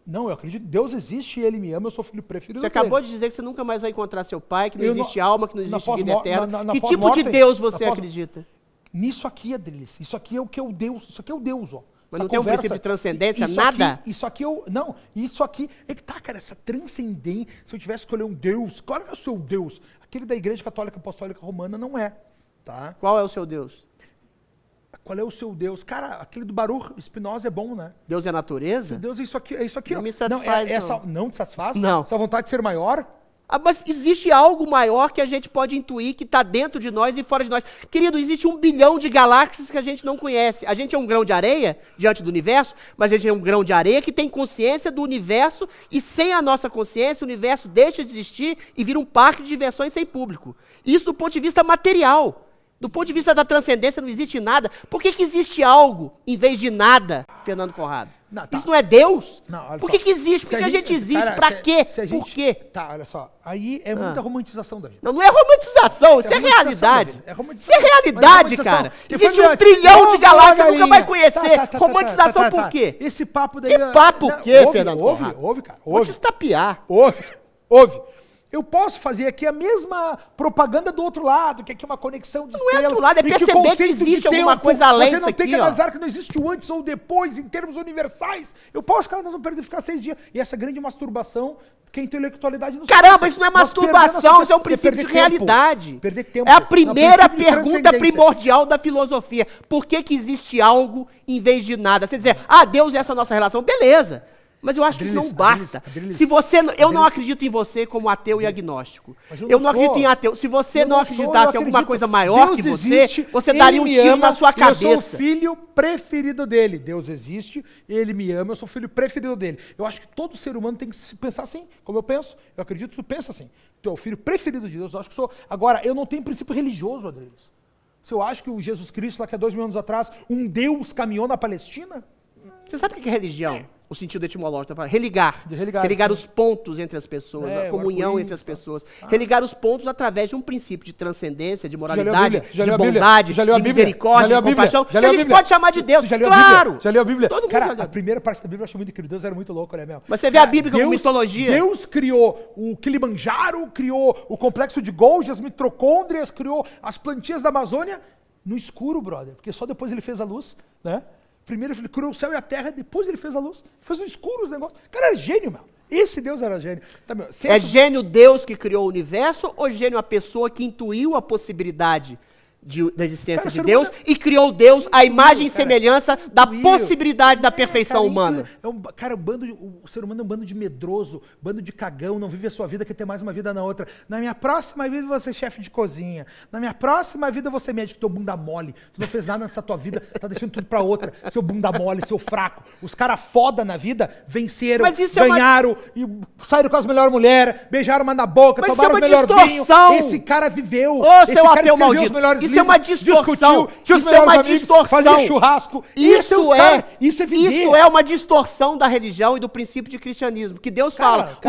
Não, eu acredito que Deus existe e Ele me ama, eu sou filho preferido dele. Você acabou de dizer que você nunca mais vai encontrar seu pai, que não existe alma, que não existe vida eterna. Que tipo de Deus você acredita? Nisso aqui, Adriles. Isso aqui é o que é o Deus. Isso aqui é o Deus, ó. Mas não tem um princípio de transcendência, nada? Isso aqui é que tá, cara, essa transcendência, se eu tivesse que escolher um Deus, qual é o seu Deus? Aquele da Igreja Católica Apostólica Romana não é, tá? Qual é o seu Deus? Qual é o seu Deus? Cara, aquele do Baruch Spinoza é bom, né? Deus é a natureza? Deus é isso aqui, Não ó. me satisfaz, não. Não te satisfaz? Não. Essa vontade de ser maior? Mas existe algo maior que a gente pode intuir que está dentro de nós e fora de nós. Querido, existe 1 bilhão de galáxias que a gente não conhece. A gente é um grão de areia diante do universo, mas a gente é um grão de areia que tem consciência do universo e sem a nossa consciência o universo deixa de existir e vira um parque de diversões sem público. Isso do ponto de vista material. Do ponto de vista da transcendência não existe nada. Por que existe algo em vez de nada, Fernando Conrado? Não, tá. Isso não é Deus? Não, olha Por só. que existe? Por que a gente existe? Cara, Pra quê? Por quê? Tá, olha só. Aí é muita romantização da vida. Não é romantização, isso é realidade. É Isso romantização. é realidade, cara. Existe 1 trilhão de galáxias que nunca vai conhecer. Romantização por quê? Esse papo daí... Que papo o quê, Fernando Conrado? Ouve, cara. Vou te estapear. Ouve. Eu posso fazer aqui a mesma propaganda do outro lado, que aqui é uma conexão de Não é estrelas. outro lado, é e perceber o conceito que existe de alguma tempo, coisa além você não disso tem que aqui, ó. analisar que não existe o antes ou o depois, em termos universais. Eu posso, cara, nós vamos perder ficar 6 dias. E essa grande masturbação que a intelectualidade nos Caramba, passa. isso não é Nós masturbação, perdemos isso é um você princípio perder de realidade. Perder tempo. É a Não, primeira princípio de pergunta transcendência. primordial da filosofia. Por que existe algo em vez de nada? Você dizer, Deus é essa nossa relação, beleza. Mas eu acho que isso não basta. Se você, eu não acredito em você como ateu e agnóstico. Eu não acredito em ateu. Se você não acreditasse em alguma coisa maior que você, você daria um tiro na sua cabeça. Eu sou o filho preferido dele. Deus existe, ele me ama, eu sou o filho preferido dele. Eu acho que todo ser humano tem que pensar assim, como eu penso. Eu acredito que tu pensa assim. Tu é o filho preferido de Deus, eu acho que sou. Agora, eu não tenho princípio religioso, Adriles. Se eu acho que o Jesus Cristo, lá que há 2000 anos atrás, um Deus caminhou na Palestina... Você sabe o que é religião? O sentido etimológico, religar religar os pontos entre as pessoas, a comunhão entre as pessoas. Religar os pontos através de um princípio de transcendência, de moralidade, de bondade, de misericórdia, de compaixão, que a gente pode chamar de Deus. Claro! Já leu a Bíblia? Todo mundo Cara, já leu. a primeira parte da Bíblia eu acho muito incrível. Deus era muito louco, né, meu? Mas você vê a Bíblia como mitologia. Deus criou o Kilimanjaro, criou o complexo de Golgi, as mitocôndrias, criou as plantinhas da Amazônia no escuro, brother. Porque só depois ele fez a luz, né? Primeiro ele criou o céu e a terra, depois ele fez a luz. Fez no escuro os negócios. Cara, era gênio, meu. Esse Deus era gênio. Tá, meu, é gênio Deus que criou o universo ou gênio a pessoa que intuiu a possibilidade da existência de Deus e criou Deus à imagem e semelhança da possibilidade da perfeição humana? O ser humano é um bando de medroso, bando de cagão, não vive a sua vida, quer ter mais uma vida na outra. Na minha próxima vida eu vou ser chefe de cozinha. Na minha próxima vida eu vou ser médico, teu bunda mole. Tu não fez nada nessa tua vida, tá deixando tudo pra outra. Seu bunda mole, seu fraco. Os caras foda na vida venceram, ganharam, e saíram com as melhores mulheres, beijaram uma na boca, tomaram o melhor vinho. Esse cara viveu. Ô, esse seu cara ateu escreveu os maldito. melhores Isso é uma distorção. Isso é uma distorção. Fazia churrasco. Isso é viver. Isso é uma distorção da religião e do princípio de cristianismo. Que Deus fala,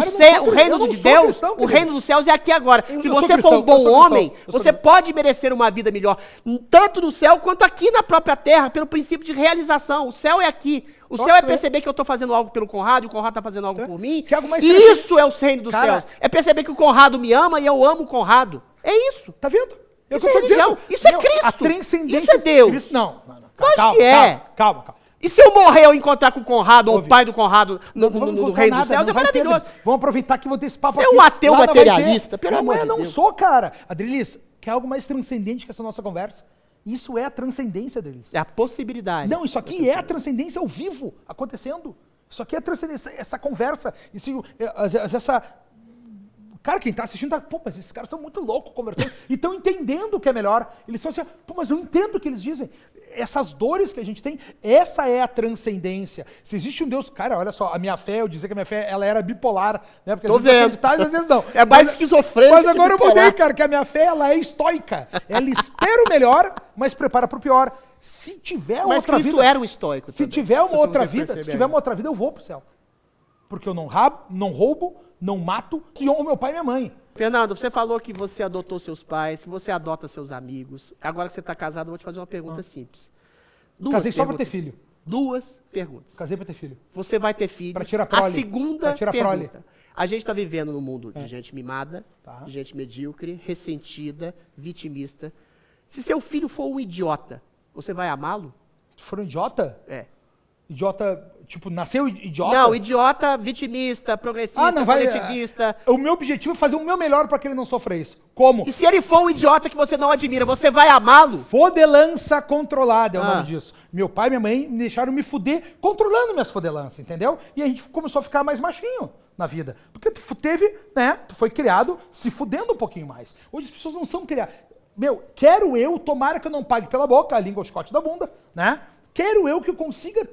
o reino de Deus, o reino dos céus é aqui agora. Se você for um bom homem, você pode merecer uma vida melhor, tanto no céu quanto aqui na própria terra, pelo princípio de realização. O céu é aqui. O céu é perceber que eu estou fazendo algo pelo Conrado e o Conrado está fazendo algo por mim. E isso é o reino dos céus. É perceber que o Conrado me ama e eu amo o Conrado. É isso. Tá vendo? É o que eu Isso tô dizendo. Isso é Cristo. A transcendência. Isso é Deus. Cristo, não. Lógico que é. Calma. E se eu morrer eu encontrar com o Conrado ou o pai do Conrado no reino dos céus, é maravilhoso. Vamos aproveitar que vou ter esse papo aqui. Você é um ateu materialista, pelo amor de Deus. Não sou, cara. Adrilis, quer algo mais transcendente que essa nossa conversa? Isso é a transcendência, Adrilis. É a possibilidade. Não, isso aqui é a transcendência ao vivo acontecendo. Isso aqui é a transcendência, essa conversa, essa... Cara, quem tá assistindo tá, pô, mas esses caras são muito loucos conversando e estão entendendo o que é melhor. Eles estão assim, pô, mas eu entendo o que eles dizem. Essas dores que a gente tem, essa é a transcendência. Se existe um Deus, cara, olha só, a minha fé, eu dizia que a minha fé, ela era bipolar, né? Porque às vezes acreditar, às vezes não. É mais esquizofrênico. Mas agora eu mudei, cara, que a minha fé, ela é estoica. Ela espera o melhor, mas prepara pro pior. Se tiver outra vida... Mas Cristo era um estoico também. Se tiver uma outra vida, eu vou pro céu. Porque eu não roubo, não mato, e honro meu pai e minha mãe. Fernando, você falou que você adotou seus pais, que você adota seus amigos. Agora que você está casado, eu vou te fazer uma pergunta simples. Casei só para ter filho. 2 perguntas. Casei para ter filho. Você vai ter filho. Para tirar prole. A segunda pergunta. Prole. A gente está vivendo num mundo de gente mimada, de gente medíocre, ressentida, vitimista. Se seu filho for um idiota, você vai amá-lo? Se for um idiota? É. Idiota, tipo, nasceu idiota? Não, idiota, vitimista, progressista, coletivista. O meu objetivo é fazer o meu melhor para que ele não sofra isso. Como? E se ele for um idiota que você não admira, você vai amá-lo? Fodelança controlada é o nome disso. Meu pai e minha mãe me deixaram me fuder controlando minhas fodelanças, entendeu? E a gente começou a ficar mais machinho na vida. Porque tu teve, né? Tu foi criado se fudendo um pouquinho mais. Hoje as pessoas não são criadas. Meu, quero eu, tomara que eu não pague pela boca, a língua é o chicote da bunda, né? Quero eu que eu consiga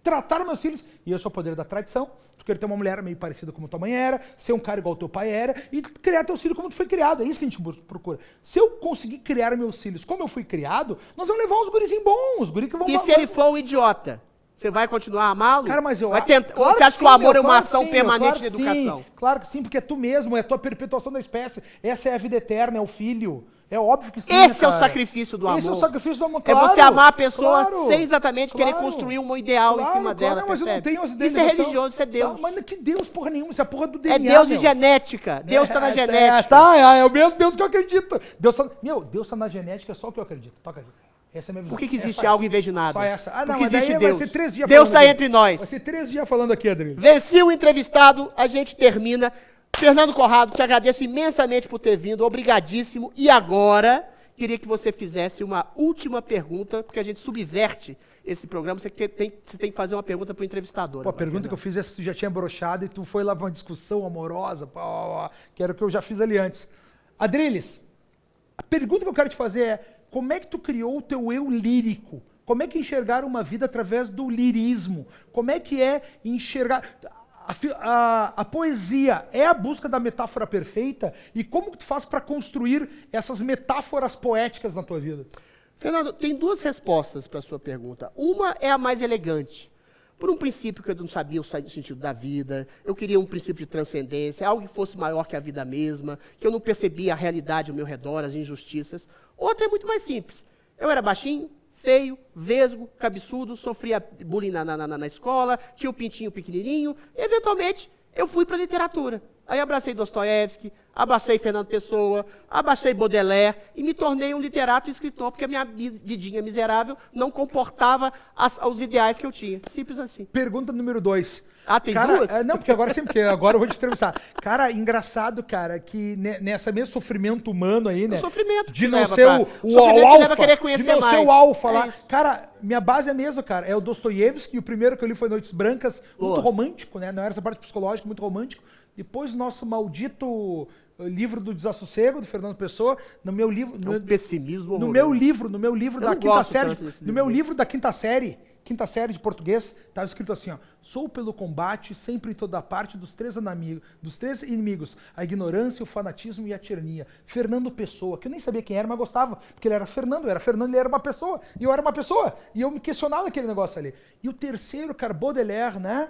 tratar meus filhos, e esse é o poder da tradição, tu quer ter uma mulher meio parecida como tua mãe era, ser um cara igual teu pai era, e criar teu filho como tu foi criado, é isso que a gente procura. Se eu conseguir criar meus filhos como eu fui criado, nós vamos levar uns gurizinhos bons, guris que vão... E se ele for um idiota? Você vai continuar a amá-lo? Cara, mas eu vai tentar, claro você acha que o amor é uma ação sim, permanente claro de educação? Sim, claro que sim, porque é tu mesmo, é a tua perpetuação da espécie, essa é a vida eterna, é o filho. É óbvio que sim, esse é o sacrifício do amor. Esse é o sacrifício do amor, claro. É você amar a pessoa sem exatamente claro, querer construir um ideal em cima dela, não, mas eu não tenho as ideias. Isso é religioso, isso é Deus. Não, mas que Deus, porra nenhuma, isso é a porra do DNA, é Deus de genética. Deus tá na genética. É o mesmo Deus que eu acredito. Deus tá na genética, é só o que eu acredito. Toca aqui. Essa é a minha visão. Por que existe algo em vez de nada? Só essa. Ah, não, mas daí Deus. vai ser 3 dias Deus está aqui. entre nós. Vai ser 3 dias falando aqui, Adriano. Venci o entrevistado, a gente termina. Fernando Conrado, te agradeço imensamente por ter vindo, obrigadíssimo. E agora, queria que você fizesse uma última pergunta, porque a gente subverte esse programa, você tem que fazer uma pergunta para o entrevistador. Pô, a pergunta que eu fiz é se tu já tinha broxado e tu foi lá para uma discussão amorosa, que era o que eu já fiz ali antes. Adriles, a pergunta que eu quero te fazer é, como é que tu criou o teu eu lírico? Como é que enxergar uma vida através do lirismo? Como é que é enxergar... A poesia é a busca da metáfora perfeita? E como que tu faz para construir essas metáforas poéticas na tua vida? Fernando, tem 2 respostas para a sua pergunta. Uma é a mais elegante. Por um princípio que eu não sabia o sentido da vida, eu queria um princípio de transcendência, algo que fosse maior que a vida mesma, que eu não percebia a realidade ao meu redor, as injustiças. Outra é muito mais simples. Eu era baixinho, feio, vesgo, cabeçudo, sofria bullying na escola, tinha um pintinho pequenininho, e eventualmente eu fui para a literatura. Aí abracei Dostoiévski, abracei Fernando Pessoa, abracei Baudelaire e me tornei um literato e escritor, porque a minha vidinha miserável não comportava os ideais que eu tinha. Simples assim. Pergunta número 2. Ah, tem 2? Não, porque agora eu vou te entrevistar. Cara, engraçado, cara, que nessa mesmo sofrimento humano aí, né? O sofrimento de não ser o alfa, de não ser o alfa lá. Cara, minha base é a mesma, cara. É o Dostoiévski, e o primeiro que eu li foi Noites Brancas, muito romântico, né? Não era essa parte psicológica, muito romântico. Depois o nosso maldito livro do Desassossego, do Fernando Pessoa, no meu livro... pessimismo no meu livro da quinta série, no meu livro da quinta série de português, estava escrito assim, ó, sou pelo combate, sempre em toda parte, dos três inimigos, a ignorância, o fanatismo e a tirania. Fernando Pessoa, que eu nem sabia quem era, mas gostava, porque ele era Fernando, ele era uma pessoa, e eu era uma pessoa, e eu me questionava aquele negócio ali. E o terceiro, cara, Baudelaire, né?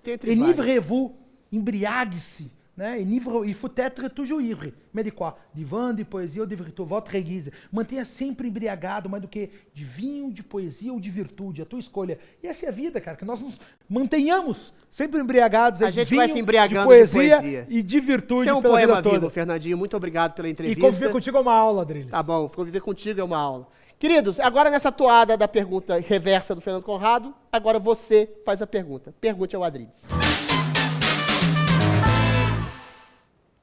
Tem Enivrez-vous, embriague-se, né? Il faut être toujours ivre. Mais de quoi? De vin, de poesia ou de virtude, votre réguise. Mantenha sempre embriagado, mais do que de vinho, de poesia ou de virtude, a tua escolha. E essa é a vida, cara, que nós nos mantenhamos sempre embriagados de vinho, vai se de poesia e de virtude. Isso é um poema vivo, Fernandinho. Muito obrigado pela entrevista. E conviver contigo é uma aula, Adriles. Tá bom, conviver contigo é uma aula. Queridos, agora nessa toada da pergunta reversa do Fernando Conrado, agora você faz a pergunta. Pergunte ao Adriles.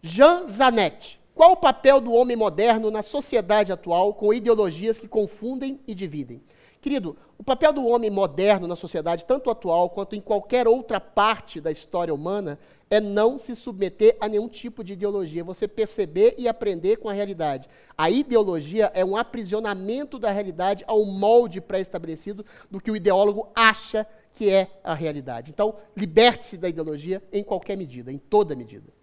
Jean Zanetti, qual o papel do homem moderno na sociedade atual com ideologias que confundem e dividem? Querido, o papel do homem moderno na sociedade, tanto atual quanto em qualquer outra parte da história humana, é não se submeter a nenhum tipo de ideologia, você perceber e aprender com a realidade. A ideologia é um aprisionamento da realidade ao molde pré-estabelecido do que o ideólogo acha que é a realidade. Então, liberte-se da ideologia em qualquer medida, em toda medida.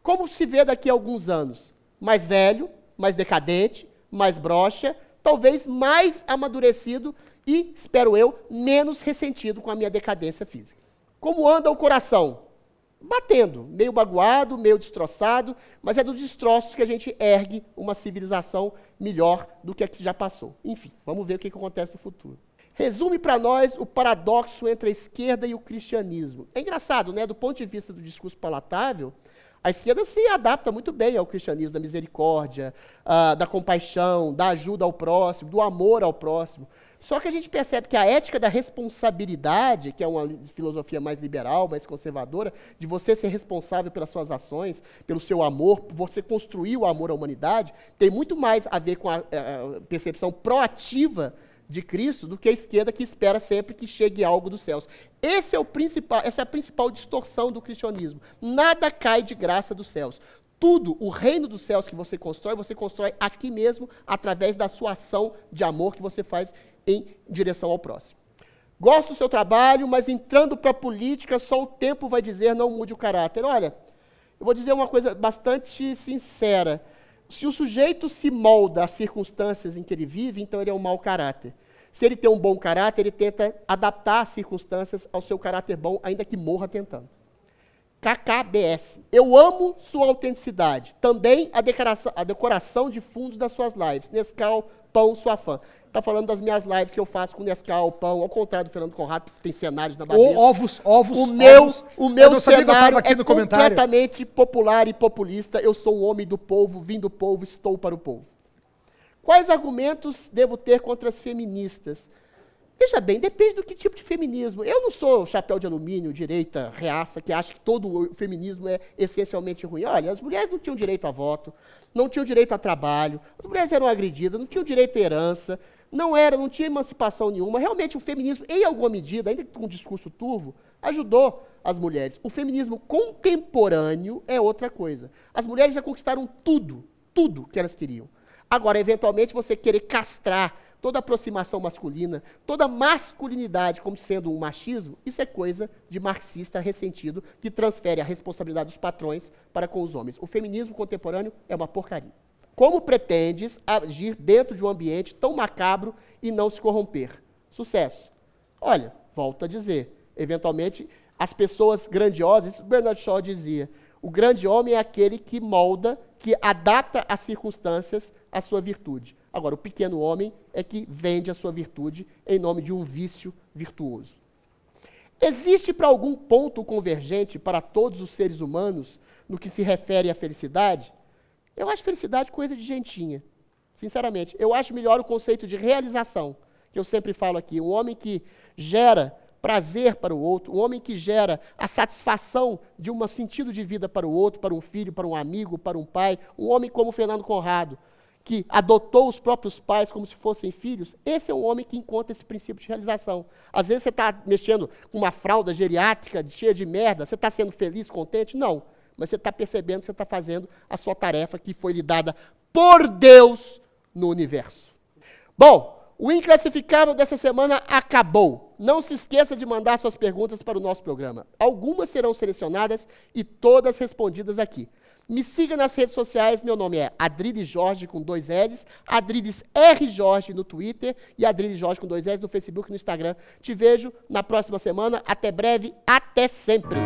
Como se vê daqui a alguns anos? Mais velho, mais decadente, mais broxa, talvez mais amadurecido e, espero eu, menos ressentido com a minha decadência física. Como anda o coração? Batendo, meio magoado, meio destroçado, mas é dos destroços que a gente ergue uma civilização melhor do que a que já passou. Enfim, vamos ver o que acontece no futuro. Resume para nós o paradoxo entre a esquerda e o cristianismo. É engraçado, né? Do ponto de vista do discurso palatável, A esquerda se adapta muito bem ao cristianismo da misericórdia, da compaixão, da ajuda ao próximo, do amor ao próximo. Só que a gente percebe que a ética da responsabilidade, que é uma filosofia mais liberal, mais conservadora, de você ser responsável pelas suas ações, pelo seu amor, você construir o amor à humanidade, tem muito mais a ver com a percepção proativa de Cristo do que a esquerda que espera sempre que chegue algo dos céus. Essa é a principal distorção do cristianismo. Nada cai de graça dos céus. Tudo, o reino dos céus que você constrói aqui mesmo, através da sua ação de amor que você faz em direção ao próximo. Gosto do seu trabalho, mas entrando para a política, só o tempo vai dizer, não mude o caráter. Olha, eu vou dizer uma coisa bastante sincera. Se o sujeito se molda às circunstâncias em que ele vive, então ele é um mau caráter. Se ele tem um bom caráter, ele tenta adaptar as circunstâncias ao seu caráter bom, ainda que morra tentando. KKBS. Eu amo sua autenticidade. Também a decoração de fundos das suas lives. Nescau, pão, sua fã. Está falando das minhas lives que eu faço com Nescau, pão, ao contrário do Fernando Conrado, que tem cenários na Babeira. Ovos. O meu cenário é completamente popular e populista. Eu sou um homem do povo, vim do povo, estou para o povo. Quais argumentos devo ter contra as feministas? Veja bem, depende do que tipo de feminismo. Eu não sou chapéu de alumínio, direita, reaça, que acha que todo o feminismo é essencialmente ruim. Olha, as mulheres não tinham direito a voto, não tinham direito a trabalho, as mulheres eram agredidas, não tinham direito à herança, não tinha emancipação nenhuma. Realmente o feminismo, em alguma medida, ainda com um discurso turvo, ajudou as mulheres. O feminismo contemporâneo é outra coisa. As mulheres já conquistaram tudo que elas queriam. Agora, eventualmente, você querer castrar toda aproximação masculina, toda masculinidade como sendo um machismo, isso é coisa de marxista ressentido que transfere a responsabilidade dos patrões para com os homens. O feminismo contemporâneo é uma porcaria. Como pretendes agir dentro de um ambiente tão macabro e não se corromper? Sucesso. Olha, volto a dizer, eventualmente, as pessoas grandiosas, isso Bernard Shaw dizia, o grande homem é aquele que molda, que adapta as circunstâncias à sua virtude. Agora, o pequeno homem é que vende a sua virtude em nome de um vício virtuoso. Existe para algum ponto convergente para todos os seres humanos no que se refere à felicidade? Eu acho felicidade coisa de gentinha, sinceramente. Eu acho melhor o conceito de realização, que eu sempre falo aqui. Um homem que gera prazer para o outro, um homem que gera a satisfação de um sentido de vida para o outro, para um filho, para um amigo, para um pai. Um homem como Fernando Conrado, que adotou os próprios pais como se fossem filhos, esse é um homem que encontra esse princípio de realização. Às vezes você está mexendo com uma fralda geriátrica cheia de merda, você está sendo feliz, contente? Não. Mas você está percebendo que você está fazendo a sua tarefa que foi lhe dada por Deus no universo. Bom, o Inclassificável dessa semana acabou. Não se esqueça de mandar suas perguntas para o nosso programa. Algumas serão selecionadas e todas respondidas aqui. Me siga nas redes sociais, meu nome é Adriles Jorge com 2 L's, Adriles R. Jorge no Twitter e Adriles Jorge com 2 L's no Facebook e no Instagram. Te vejo na próxima semana. Até breve, até sempre.